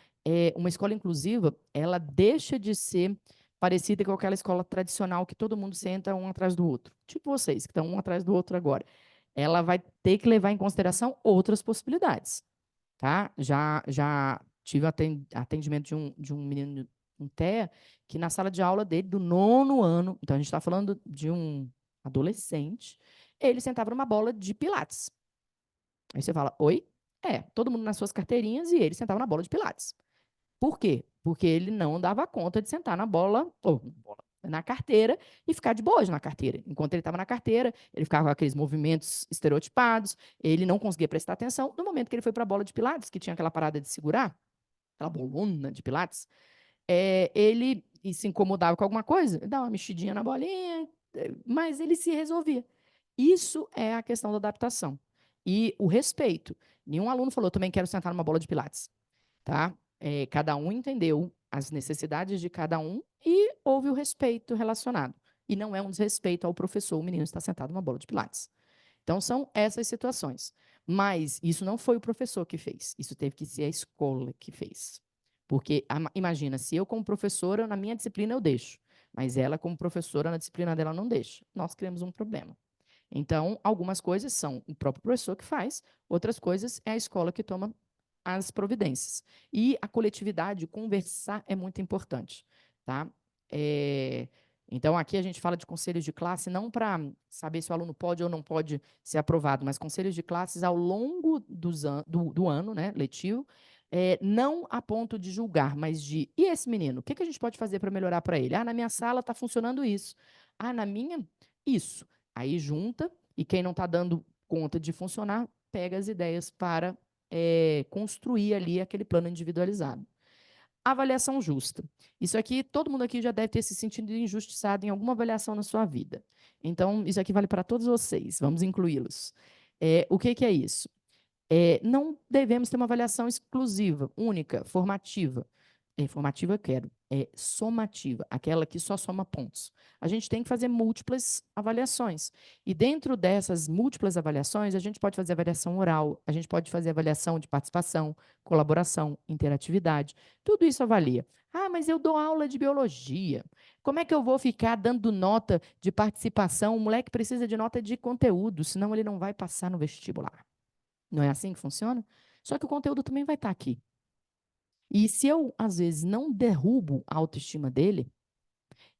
Speaker 2: uma escola inclusiva, ela deixa de ser parecida com aquela escola tradicional que todo mundo senta um atrás do outro. Tipo vocês, que estão um atrás do outro agora. Ela vai ter que levar em consideração outras possibilidades. Tá? Já tive atendimento de um menino, um TEA, que na sala de aula dele, do 9º ano, então a gente está falando de um adolescente, ele sentava numa bola de pilates. Aí você fala, oi? Todo mundo nas suas carteirinhas e ele sentava na bola de pilates. Por quê? Porque ele não dava conta de sentar na bola, ou na carteira, e ficar de boas na carteira. Enquanto ele estava na carteira, ele ficava com aqueles movimentos estereotipados, ele não conseguia prestar atenção. No momento que ele foi para a bola de pilates, que tinha aquela parada de segurar, aquela bolona de pilates, ele se incomodava com alguma coisa, dava uma mexidinha na bolinha, mas ele se resolvia. Isso é a questão da adaptação. E o respeito. Nenhum aluno falou, também quero sentar numa bola de pilates. Tá? Cada um entendeu as necessidades de cada um e houve o respeito relacionado. E não é um desrespeito ao professor, o menino está sentado numa bola de pilates. Então, são essas situações. Mas isso não foi o professor que fez, isso teve que ser a escola que fez. Porque, imagina, se eu, como professora, na minha disciplina eu deixo, mas ela, como professora, na disciplina dela não deixa. Nós criamos um problema. Então, algumas coisas são o próprio professor que faz, outras coisas é a escola que toma as providências. E a coletividade, conversar é muito importante. Tá? Então, aqui a gente fala de conselhos de classe, não para saber se o aluno pode ou não pode ser aprovado, mas conselhos de classes ao longo do ano, né, letivo, não a ponto de julgar, mas de, e esse menino, o que a gente pode fazer para melhorar para ele? Na minha sala está funcionando isso. Na minha, isso. Aí junta, e quem não está dando conta de funcionar, pega as ideias para construir ali aquele plano individualizado. Avaliação justa. Isso aqui, todo mundo aqui já deve ter se sentido injustiçado em alguma avaliação na sua vida. Então, isso aqui vale para todos vocês, vamos incluí-los. O que é isso? Não devemos ter uma avaliação exclusiva, única, formativa. É formativa, eu quero. É somativa, aquela que só soma pontos. A gente tem que fazer múltiplas avaliações. E dentro dessas múltiplas avaliações, a gente pode fazer avaliação oral, a gente pode fazer avaliação de participação, colaboração, interatividade. Tudo isso avalia. Ah, mas eu dou aula de biologia. Como é que eu vou ficar dando nota de participação? O moleque precisa de nota de conteúdo, senão ele não vai passar no vestibular. Não é assim que funciona? Só que o conteúdo também vai estar aqui. E se eu, às vezes, não derrubo a autoestima dele,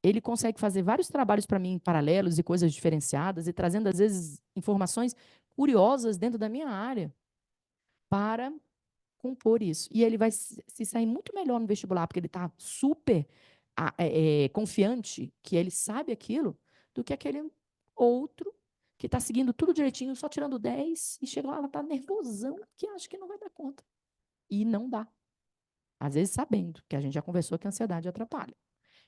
Speaker 2: ele consegue fazer vários trabalhos para mim paralelos e coisas diferenciadas e trazendo, às vezes, informações curiosas dentro da minha área para compor isso. E ele vai se sair muito melhor no vestibular, porque ele está super confiante que ele sabe aquilo, do que aquele outro que está seguindo tudo direitinho, só tirando 10 e chega lá, ela está nervosão, que acha que não vai dar conta. E não dá. Às vezes sabendo, que a gente já conversou que a ansiedade atrapalha.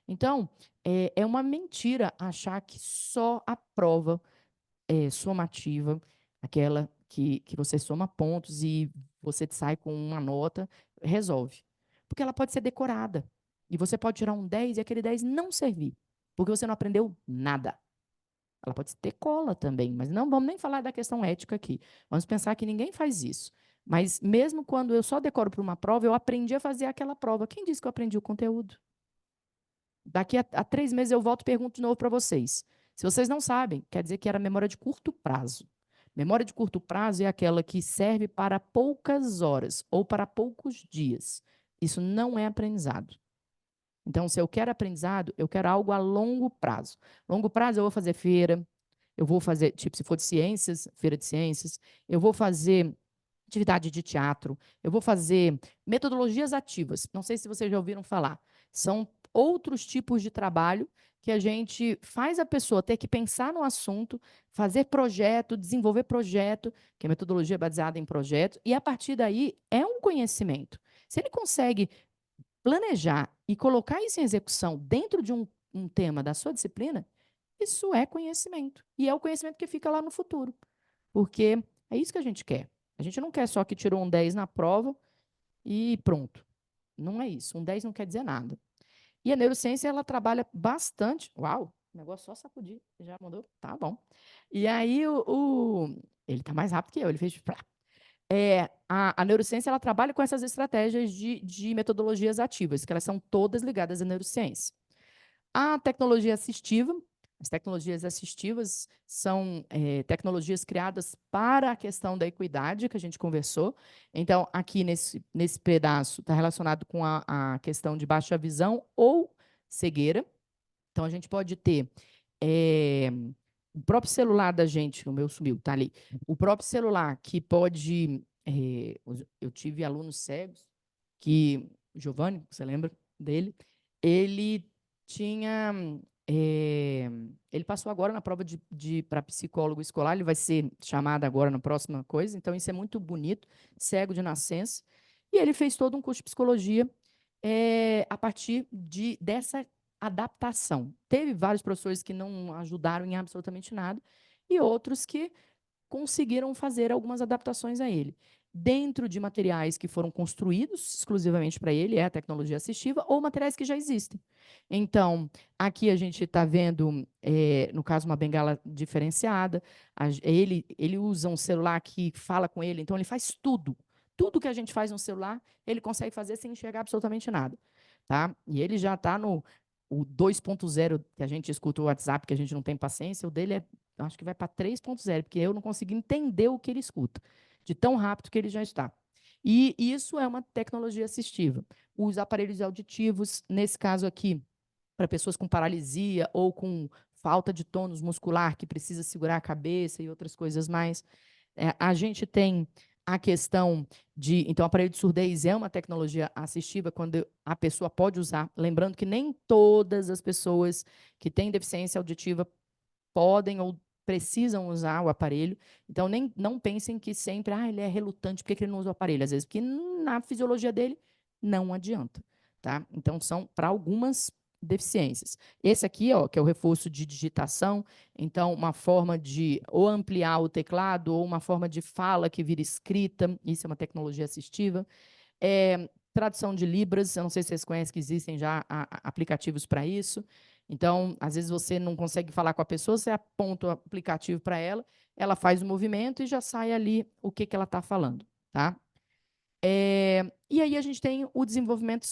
Speaker 2: Então, é uma mentira achar que só a prova somativa, aquela que você soma pontos e você sai com uma nota, resolve. Porque ela pode ser decorada. E você pode tirar um 10 e aquele 10 não servir. Porque você não aprendeu nada. Ela pode ter cola também, mas não vamos nem falar da questão ética aqui. Vamos pensar que ninguém faz isso. Mas mesmo quando eu só decoro para uma prova, eu aprendi a fazer aquela prova. Quem disse que eu aprendi o conteúdo? Daqui a 3 meses eu volto e pergunto de novo para vocês. Se vocês não sabem, quer dizer que era memória de curto prazo. Memória de curto prazo é aquela que serve para poucas horas ou para poucos dias. Isso não é aprendizado. Então, se eu quero aprendizado, eu quero algo a longo prazo. Longo prazo, eu vou fazer feira, eu vou fazer, tipo, se for de ciências, feira de ciências, eu vou fazer atividade de teatro, eu vou fazer metodologias ativas. Não sei se vocês já ouviram falar. São outros tipos de trabalho que a gente faz a pessoa ter que pensar no assunto, fazer projeto, desenvolver projeto, que é metodologia baseada em projetos, e a partir daí é um conhecimento. Se ele consegue planejar e colocar isso em execução dentro de um tema da sua disciplina, isso é conhecimento. E é o conhecimento que fica lá no futuro. Porque é isso que a gente quer. A gente não quer só que tirou um 10 na prova e pronto. Não é isso. Um 10 não quer dizer nada. E a neurociência, ela trabalha bastante. Uau, o negócio só sacudir. Já mandou? Tá bom. E aí, ele está mais rápido que eu. Ele fez. A neurociência, ela trabalha com essas estratégias de metodologias ativas, que elas são todas ligadas à neurociência. A tecnologia assistiva, as tecnologias assistivas são tecnologias criadas para a questão da equidade, que a gente conversou. Então, aqui nesse pedaço, está relacionado com a questão de baixa visão ou cegueira. Então, a gente pode ter o próprio celular da gente, o meu sumiu, tá ali. O próprio celular que pode. Eu tive alunos cegos que. Giovanni, você lembra dele? Ele tinha. Ele passou agora na prova para psicólogo escolar, ele vai ser chamado agora na próxima coisa, então isso é muito bonito, cego de nascença. E ele fez todo um curso de psicologia a partir dessa adaptação. Teve vários professores que não ajudaram em absolutamente nada e outros que conseguiram fazer algumas adaptações a ele. Dentro de materiais que foram construídos exclusivamente para ele, é a tecnologia assistiva, ou materiais que já existem. Então, aqui a gente está vendo, no caso, uma bengala diferenciada. Ele usa um celular que fala com ele, então ele faz tudo. Tudo que a gente faz no celular, ele consegue fazer sem enxergar absolutamente nada. Tá? E ele já está no o 2.0, que a gente escuta o WhatsApp, que a gente não tem paciência, o dele acho que vai para 3.0, porque eu não consigo entender o que ele escuta, de tão rápido que ele já está. E isso é uma tecnologia assistiva. Os aparelhos auditivos, nesse caso aqui, para pessoas com paralisia ou com falta de tônus muscular, que precisa segurar a cabeça e outras coisas mais. A gente tem a questão de. Então, o aparelho de surdez é uma tecnologia assistiva quando a pessoa pode usar. Lembrando que nem todas as pessoas que têm deficiência auditiva podem ou precisam usar o aparelho. Então, não pensem que sempre ele é relutante, por que ele não usa o aparelho? Às vezes, porque na fisiologia dele não adianta. Tá? Então, são para algumas deficiências. Esse aqui, ó, que é o reforço de digitação, então uma forma de ou ampliar o teclado ou uma forma de fala que vira escrita, isso é uma tecnologia assistiva. tradução de Libras, eu não sei se vocês conhecem que existem já aplicativos para isso. Então, às vezes você não consegue falar com a pessoa, você aponta o aplicativo para ela, ela faz o movimento e já sai ali o que ela está falando, tá? E aí a gente tem o desenvolvimento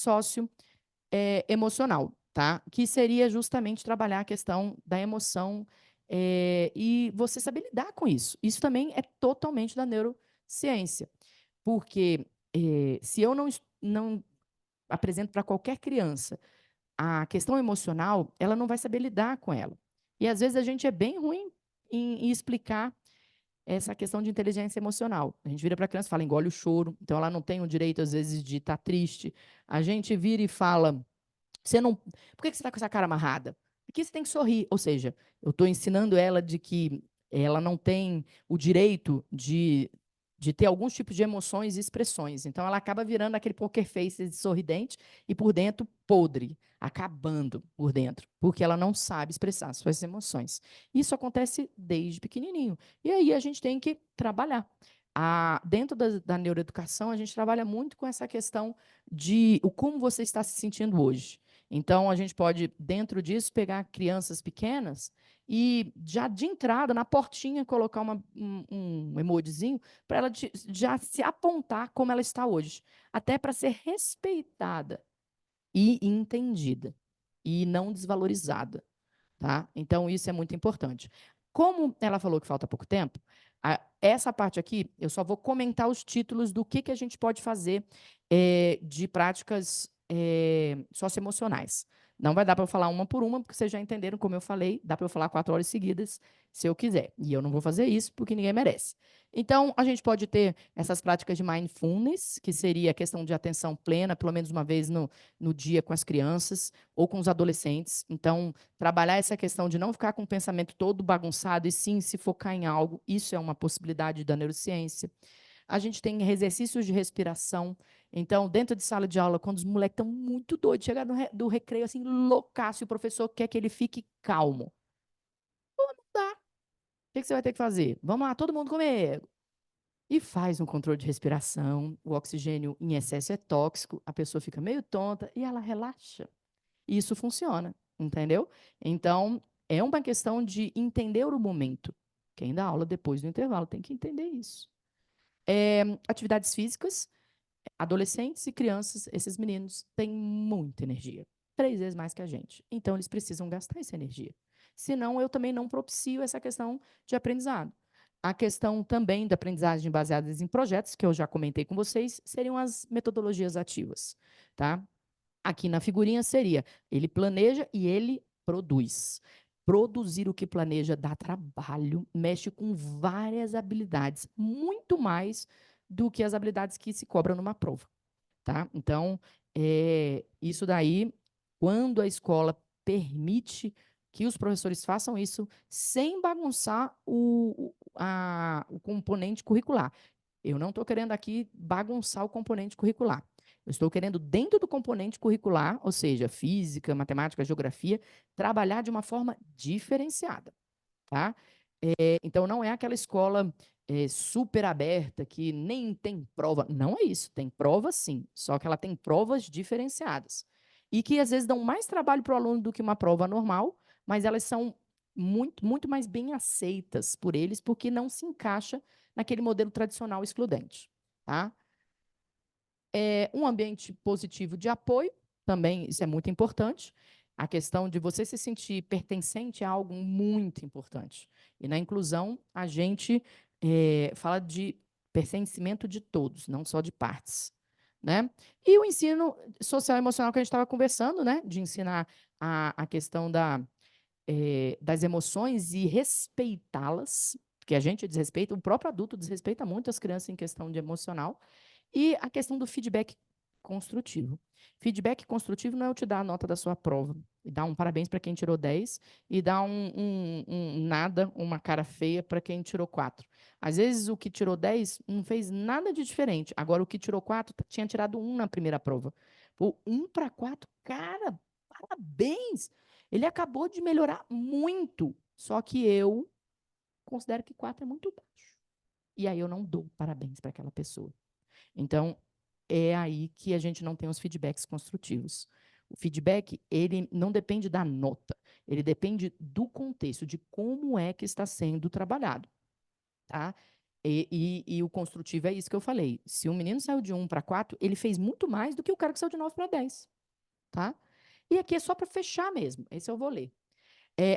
Speaker 2: emocional, tá? Que seria justamente trabalhar a questão da emoção e você saber lidar com isso. Isso também é totalmente da neurociência, porque se eu não apresento para qualquer criança a questão emocional, ela não vai saber lidar com ela. E às vezes a gente é bem ruim em explicar essa questão de inteligência emocional. A gente vira para a criança e fala, engole o choro, então ela não tem o direito, às vezes, de estar triste. A gente vira e fala, você não. Por que você está com essa cara amarrada? Porque você tem que sorrir. Ou seja, eu estou ensinando ela de que ela não tem o direito de ter alguns tipos de emoções e expressões. Então, ela acaba virando aquele poker face de sorridente e por dentro podre, acabando por dentro, porque ela não sabe expressar suas emoções. Isso acontece desde pequenininho. E aí a gente tem que trabalhar. Dentro da neuroeducação, a gente trabalha muito com essa questão de como você está se sentindo hoje. Então, a gente pode, dentro disso, pegar crianças pequenas e, já de entrada, na portinha, colocar um emojizinho para ela já se apontar como ela está hoje. Até para ser respeitada e entendida e não desvalorizada. Tá? Então, isso é muito importante. Como ela falou que falta pouco tempo, essa parte aqui, eu só vou comentar os títulos do que a gente pode fazer de práticas socioemocionais. Não vai dar para eu falar uma por uma, porque vocês já entenderam, como eu falei, dá para eu falar 4 horas seguidas, se eu quiser. E eu não vou fazer isso, porque ninguém merece. Então, a gente pode ter essas práticas de mindfulness, que seria a questão de atenção plena, pelo menos uma vez no dia com as crianças ou com os adolescentes. Então, trabalhar essa questão de não ficar com o pensamento todo bagunçado e sim se focar em algo, isso é uma possibilidade da neurociência. A gente tem exercícios de respiração. Então, dentro de sala de aula, quando os moleques estão muito doidos, chega do recreio assim, loucaço, e o professor quer que ele fique calmo. Pô, não dá. O que você vai ter que fazer? Vamos lá, todo mundo comigo. E faz um controle de respiração. O oxigênio em excesso é tóxico, a pessoa fica meio tonta e ela relaxa. E isso funciona, entendeu? Então, é uma questão de entender o momento. Quem dá aula depois do intervalo tem que entender isso. Atividades físicas, adolescentes e crianças, esses meninos têm muita energia, 3 vezes mais que a gente. Então, eles precisam gastar essa energia. Senão, eu também não propicio essa questão de aprendizado. A questão também da aprendizagem baseada em projetos, que eu já comentei com vocês, seriam as metodologias ativas, tá? Aqui na figurinha seria, ele planeja e ele produz. Produzir o que planeja dá trabalho, mexe com várias habilidades, muito mais do que as habilidades que se cobram numa prova, tá? Então, isso daí, quando a escola permite que os professores façam isso sem bagunçar o componente curricular. Eu não estou querendo aqui bagunçar o componente curricular. Eu estou querendo, dentro do componente curricular, ou seja, física, matemática, geografia, trabalhar de uma forma diferenciada, tá? Então, não é aquela escola super aberta que nem tem prova. Não é isso. Tem prova, sim. Só que ela tem provas diferenciadas. E que, às vezes, dão mais trabalho para o aluno do que uma prova normal, mas elas são muito, muito mais bem aceitas por eles, porque não se encaixa naquele modelo tradicional excludente. Tá? Um ambiente positivo de apoio, também isso é muito importante. A questão de você se sentir pertencente é algo muito importante. E na inclusão, a gente fala de pertencimento de todos, não só de partes. Né? E o ensino social e emocional que a gente estava conversando, né? De ensinar a questão das emoções e respeitá-las, porque a gente desrespeita, o próprio adulto desrespeita muito as crianças em questão de emocional, e a questão do feedback construtivo. Feedback construtivo não é eu te dar a nota da sua prova, e dar um parabéns para quem tirou 10, e dar um nada, uma cara feia para quem tirou 4. Às vezes, o que tirou 10 não fez nada de diferente. Agora, o que tirou 4 tinha tirado 1 na primeira prova. Pô, 1 para 4, cara, parabéns! Ele acabou de melhorar muito, só que eu considero que 4 é muito baixo. E aí eu não dou parabéns para aquela pessoa. Então, é aí que a gente não tem os feedbacks construtivos. O feedback, ele não depende da nota, ele depende do contexto, de como é que está sendo trabalhado, tá? E o construtivo é isso que eu falei. Se um menino saiu de 1 para 4, ele fez muito mais do que o cara que saiu de 9 para 10, tá? E aqui é só para fechar mesmo, esse eu vou ler.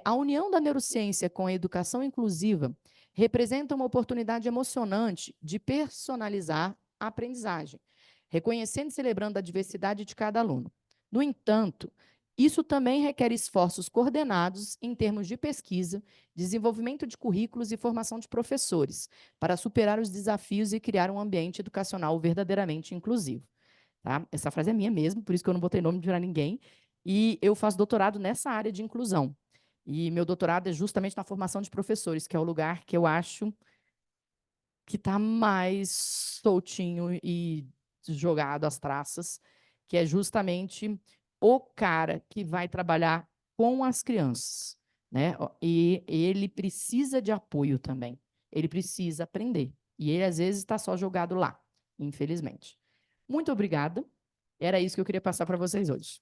Speaker 2: A união da neurociência com a educação inclusiva representa uma oportunidade emocionante de personalizar a aprendizagem, reconhecendo e celebrando a diversidade de cada aluno. No entanto, isso também requer esforços coordenados em termos de pesquisa, desenvolvimento de currículos e formação de professores, para superar os desafios e criar um ambiente educacional verdadeiramente inclusivo. Tá? Essa frase é minha mesmo, por isso que eu não botei nome para ninguém. E eu faço doutorado nessa área de inclusão. E meu doutorado é justamente na formação de professores, que é o lugar que eu acho que está mais soltinho e jogado às traças, que é justamente o cara que vai trabalhar com as crianças, né? E ele precisa de apoio também. Ele precisa aprender. E ele, às vezes, está só jogado lá, infelizmente. Muito obrigada. Era isso que eu queria passar para vocês hoje.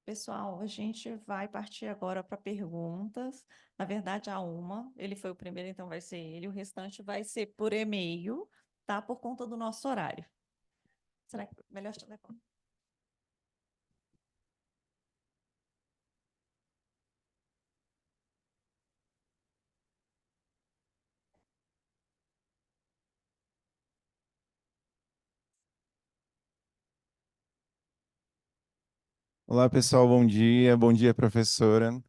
Speaker 1: Pessoal, a gente vai partir agora para perguntas. Na verdade, há uma. Ele foi o primeiro, então vai ser ele. O restante vai ser por e-mail, tá? Por conta do nosso horário. Será que melhor telefone?
Speaker 3: Olá, pessoal, bom dia. Bom dia, professora.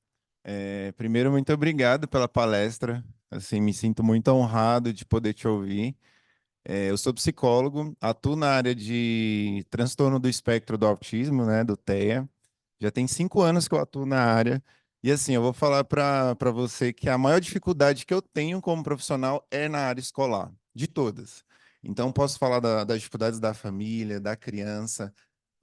Speaker 3: Primeiro, muito obrigado pela palestra. Assim, me sinto muito honrado de poder te ouvir. Eu sou psicólogo, atuo na área de transtorno do espectro do autismo, né, do TEA. Já tem 5 anos que eu atuo na área. E assim, eu vou falar para você que a maior dificuldade que eu tenho como profissional é na área escolar, de todas. Então, posso falar das dificuldades da família, da criança,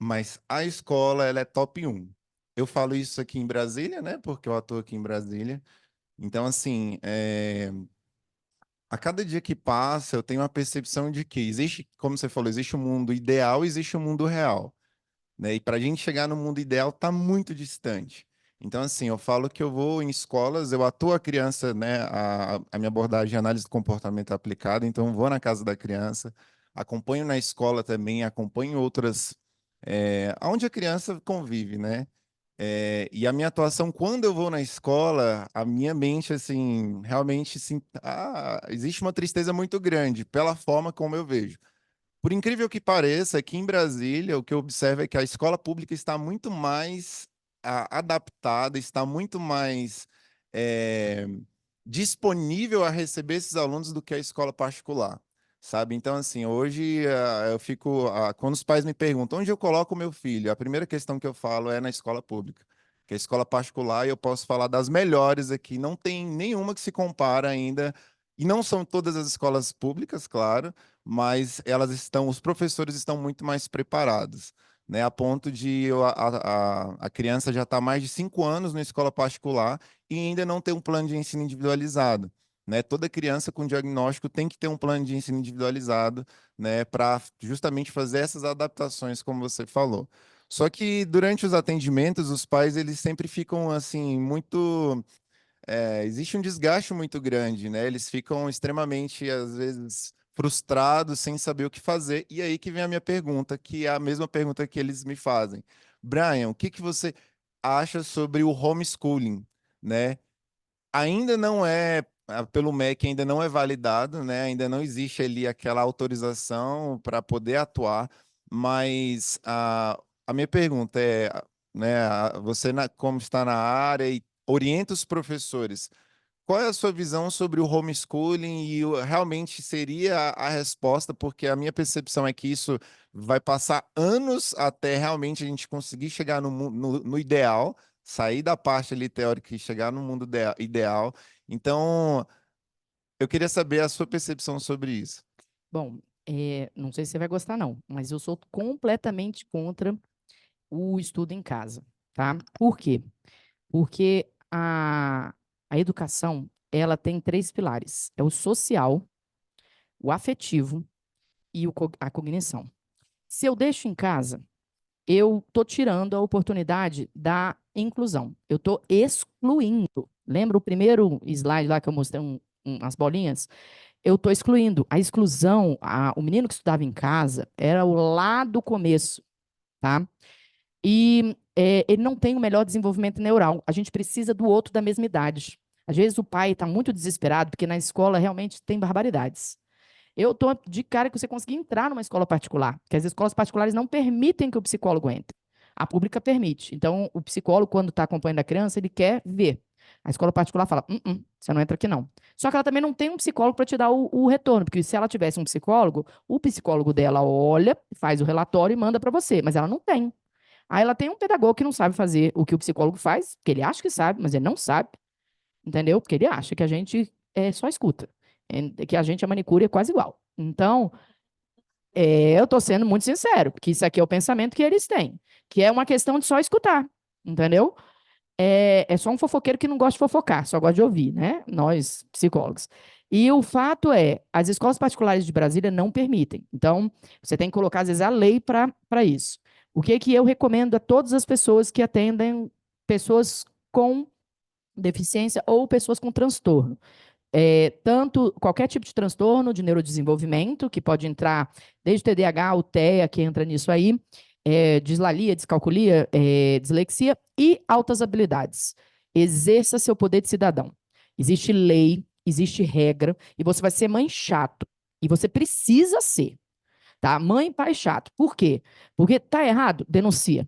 Speaker 3: mas a escola, ela é top 1. Eu falo isso aqui em Brasília, né, porque eu atuo aqui em Brasília. Então, assim, a cada dia que passa, eu tenho uma percepção de que existe, como você falou, existe um mundo ideal e existe um mundo real, né? E para a gente chegar no mundo ideal está muito distante. Então, assim, eu falo que eu vou em escolas, eu atuo a criança, né? A minha abordagem é análise do comportamento aplicado, então eu vou na casa da criança, acompanho na escola também, acompanho outras, onde a criança convive, né? E a minha atuação, quando eu vou na escola, a minha mente, assim, realmente, assim, existe uma tristeza muito grande pela forma como eu vejo. Por incrível que pareça, aqui em Brasília, o que eu observo é que a escola pública está muito mais adaptada, está muito mais eh, disponível a receber esses alunos do que a escola particular, sabe? Então, assim, hoje eu fico, quando os pais me perguntam onde eu coloco o meu filho, a primeira questão que eu falo é na escola pública. Que a escola particular, eu posso falar das melhores aqui, não tem nenhuma que se compara ainda, e não são todas as escolas públicas, claro, mas os professores estão muito mais preparados, né? A ponto de a criança já está mais de 5 anos na escola particular e ainda não ter um plano de ensino individualizado, né? Toda criança com diagnóstico tem que ter um plano de ensino individualizado, né? Para justamente fazer essas adaptações, como você falou. Só que durante os atendimentos, os pais eles sempre ficam assim muito existe um desgaste muito grande, né? Eles ficam extremamente, às vezes, frustrados, sem saber o que fazer. E aí que vem a minha pergunta, que é a mesma pergunta que eles me fazem. Brian, o que que você acha sobre o homeschooling, né? Ainda não é, pelo MEC, ainda não é validado, né? Ainda não existe ali aquela autorização para poder atuar, mas a minha pergunta é, né, você como está na área e orienta os professores, qual é a sua visão sobre o homeschooling e realmente seria a resposta? Porque a minha percepção é que isso vai passar anos até realmente a gente conseguir chegar no ideal, sair da parte ali teórica e chegar no mundo ideal. Então, eu queria saber a sua percepção sobre isso.
Speaker 2: Bom, não sei se você vai gostar, não, mas eu sou completamente contra o estudo em casa, tá? Por quê? Porque A educação, ela tem 3 pilares. É o social, o afetivo e a cognição. Se eu deixo em casa, eu estou tirando a oportunidade da inclusão. Eu estou excluindo. Lembra o primeiro slide lá que eu mostrei umas bolinhas? Eu estou excluindo. A exclusão, o menino que estudava em casa, era o lá do começo, tá? E ele não tem o melhor desenvolvimento neural. A gente precisa do outro da mesma idade. Às vezes o pai está muito desesperado, porque na escola realmente tem barbaridades. Eu estou de cara que você conseguir entrar numa escola particular, porque as escolas particulares não permitem que o psicólogo entre. A pública permite. Então, o psicólogo, quando está acompanhando a criança, ele quer ver. A escola particular fala, você não entra aqui não. Só que ela também não tem um psicólogo para te dar o retorno, porque se ela tivesse um psicólogo, o psicólogo dela olha, faz o relatório e manda para você, mas ela não tem. Aí ela tem um pedagogo que não sabe fazer o que o psicólogo faz, porque ele acha que sabe, mas ele não sabe, entendeu? Porque ele acha que a gente só escuta, que a gente, a manicure, é quase igual. Então, eu estou sendo muito sincero, porque isso aqui é o pensamento que eles têm, que é uma questão de só escutar, entendeu? É só um fofoqueiro que não gosta de fofocar, só gosta de ouvir, né? Nós, psicólogos. E o fato é, as escolas particulares de Brasília não permitem. Então, você tem que colocar, às vezes, a lei para isso. O que eu recomendo a todas as pessoas que atendem pessoas com deficiência ou pessoas com transtorno? Tanto qualquer tipo de transtorno de neurodesenvolvimento, que pode entrar desde TDAH, o TEA, que entra nisso aí, dislalia, descalculia, dislexia e altas habilidades. Exerça seu poder de cidadão. Existe lei, existe regra, e você vai ser mãe chato. E você precisa ser, tá? Mãe e pai chato. Por quê? Porque tá errado, denuncia.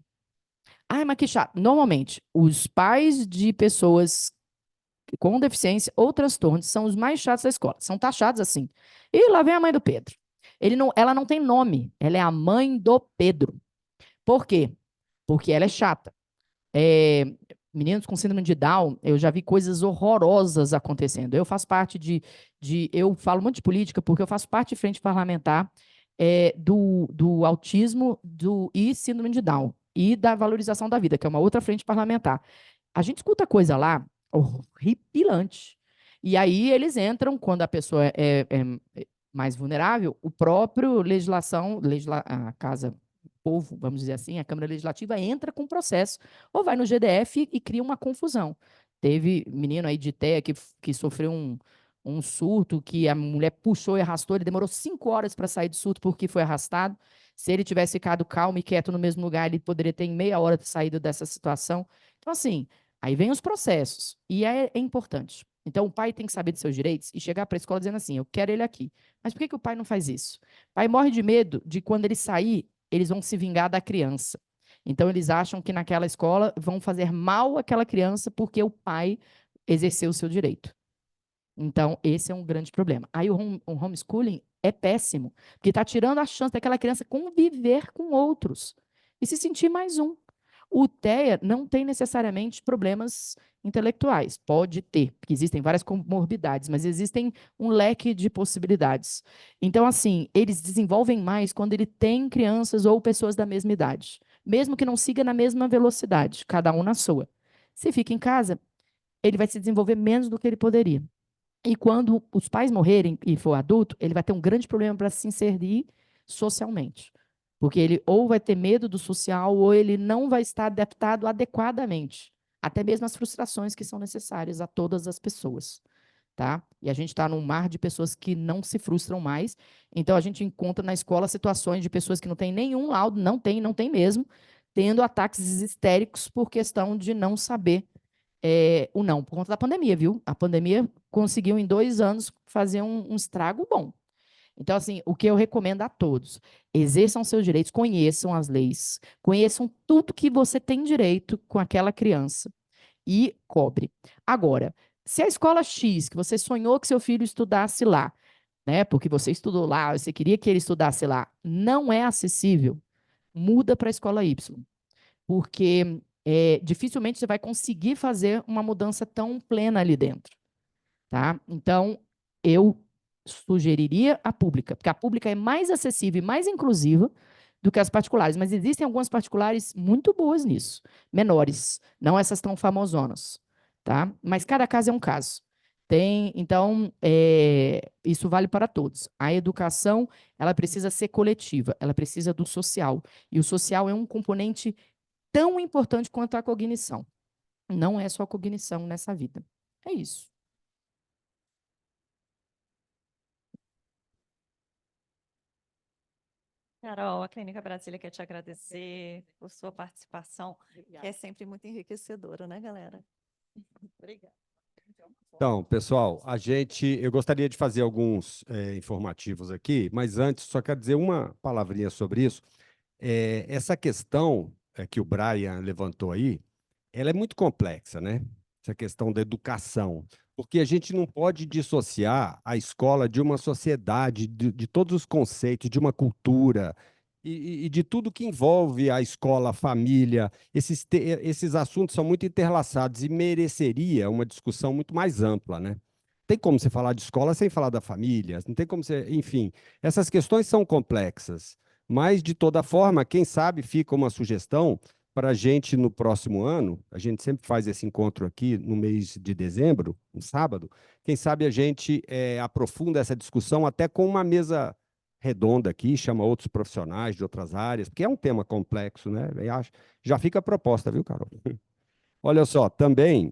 Speaker 2: Ai, mas que chato. Normalmente, os pais de pessoas com deficiência ou transtorno são os mais chatos da escola. São taxados assim. E lá vem a mãe do Pedro. Ela não tem nome. Ela é a mãe do Pedro. Por quê? Porque ela é chata. Meninos com síndrome de Down, eu já vi coisas horrorosas acontecendo. Eu faço parte eu falo muito de política porque eu faço parte de frente parlamentar do autismo e síndrome de Down e da valorização da vida, que é uma outra frente parlamentar. A gente escuta coisa lá horripilante. E aí eles entram, quando a pessoa é mais vulnerável, o próprio a Casa Povo, vamos dizer assim, a Câmara Legislativa entra com processo, ou vai no GDF e cria uma confusão. Teve menino aí de TEA que sofreu um surto, que a mulher puxou e arrastou, ele demorou 5 horas para sair do surto porque foi arrastado. Se ele tivesse ficado calmo e quieto no mesmo lugar, ele poderia ter em meia hora saído dessa situação. Então, assim, aí vem os processos, e é importante. Então, o pai tem que saber de seus direitos e chegar para a escola dizendo assim, eu quero ele aqui. Mas por que o pai não faz isso? O pai morre de medo de quando ele sair, eles vão se vingar da criança. Então, eles acham que naquela escola vão fazer mal àquela criança porque o pai exerceu o seu direito. Então, esse é um grande problema. Aí o homeschooling é péssimo, porque está tirando a chance daquela criança conviver com outros e se sentir mais um. O TEA não tem necessariamente problemas intelectuais, pode ter, porque existem várias comorbidades, mas existem um leque de possibilidades. Então, assim, eles desenvolvem mais quando ele tem crianças ou pessoas da mesma idade, mesmo que não siga na mesma velocidade, cada um na sua. Se fica em casa, ele vai se desenvolver menos do que ele poderia. E quando os pais morrerem e for adulto, ele vai ter um grande problema para se inserir socialmente. Porque ele ou vai ter medo do social, ou ele não vai estar adaptado adequadamente. Até mesmo as frustrações que são necessárias a todas as pessoas. Tá? E a gente está num mar de pessoas que não se frustram mais. Então, a gente encontra na escola situações de pessoas que não têm nenhum laudo, não tem mesmo, tendo ataques histéricos por questão de não saber o não, por conta da pandemia, viu? A pandemia conseguiu, em 2 anos, fazer um estrago bom. Então, assim, o que eu recomendo a todos, exerçam seus direitos, conheçam as leis, conheçam tudo que você tem direito com aquela criança e cobre. Agora, se a escola X, que você sonhou que seu filho estudasse lá, né, porque você estudou lá, você queria que ele estudasse lá, não é acessível, muda para a escola Y. Porque dificilmente você vai conseguir fazer uma mudança tão plena ali dentro. Tá? Então, eu sugeriria a pública, porque a pública é mais acessível e mais inclusiva do que as particulares, mas existem algumas particulares muito boas nisso, menores, não essas tão famosonas. tá? Mas cada caso é um caso. Então, isso vale para todos. A educação, ela precisa ser coletiva, ela precisa do social. E o social é um componente tão importante quanto a cognição. Não é só cognição nessa vida. É isso.
Speaker 1: Carol, a Clínica Brasília quer te agradecer por sua participação, que é sempre muito enriquecedora, né, galera? Obrigada.
Speaker 4: Então, pessoal, eu gostaria de fazer alguns informativos aqui, mas antes só quero dizer uma palavrinha sobre isso. Essa questão que o Brian levantou aí, ela é muito complexa, né? Essa questão da educação, porque a gente não pode dissociar a escola de uma sociedade, de todos os conceitos, de uma cultura e de tudo que envolve a escola, a família. Esses assuntos são muito interlaçados e mereceria uma discussão muito mais ampla, né? Tem como você falar de escola sem falar da família, não tem como você, enfim, essas questões são complexas, mas de toda forma, quem sabe fica uma sugestão para a gente no próximo ano. A gente sempre faz esse encontro aqui no mês de dezembro, um sábado. Quem sabe a gente aprofunda essa discussão até com uma mesa redonda aqui, chama outros profissionais de outras áreas, porque é um tema complexo, né? Já fica a proposta, viu, Carol? Olha só, também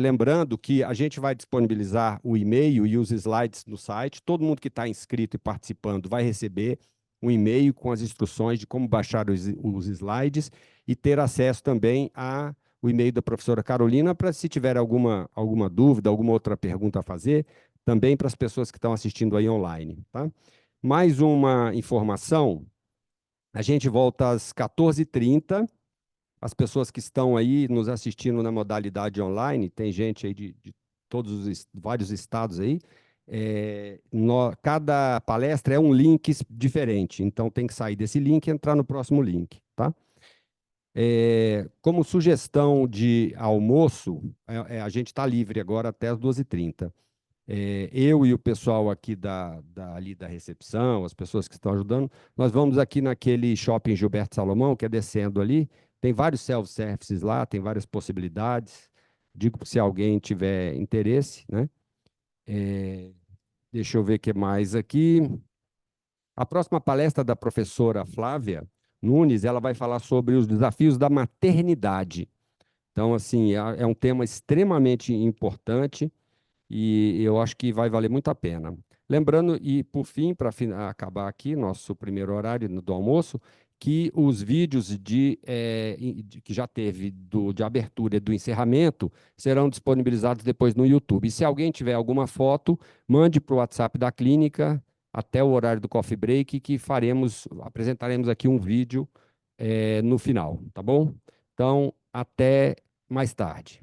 Speaker 4: lembrando que a gente vai disponibilizar o e-mail e os slides no site. Todo mundo que está inscrito e participando vai receber um e-mail com as instruções de como baixar os slides e ter acesso também ao e-mail da professora Carolina para, se tiver alguma dúvida, alguma outra pergunta a fazer, também para as pessoas que estão assistindo aí online, tá? Mais uma informação, a gente volta às 14h30. As pessoas que estão aí nos assistindo na modalidade online, tem gente aí de todos os vários estados aí, cada palestra é um link diferente, então tem que sair desse link e entrar no próximo link, tá? Como sugestão de almoço, a gente está livre agora até as 12h30. Eu e o pessoal aqui ali da recepção, as pessoas que estão ajudando, nós vamos aqui naquele shopping Gilberto Salomão, que é descendo ali, tem vários self-services lá, tem várias possibilidades. Digo se alguém tiver interesse, né? Deixa eu ver o que mais aqui. A próxima palestra da professora Flávia Nunes, ela vai falar sobre os desafios da maternidade. Então, assim, é um tema extremamente importante e eu acho que vai valer muito a pena. Lembrando, e por fim, para acabar aqui, nosso primeiro horário do almoço, que os vídeos que já teve de abertura e do encerramento serão disponibilizados depois no YouTube. E se alguém tiver alguma foto, mande para o WhatsApp da clínica até o horário do coffee break, que apresentaremos aqui um vídeo no final, tá bom? Então, até mais tarde.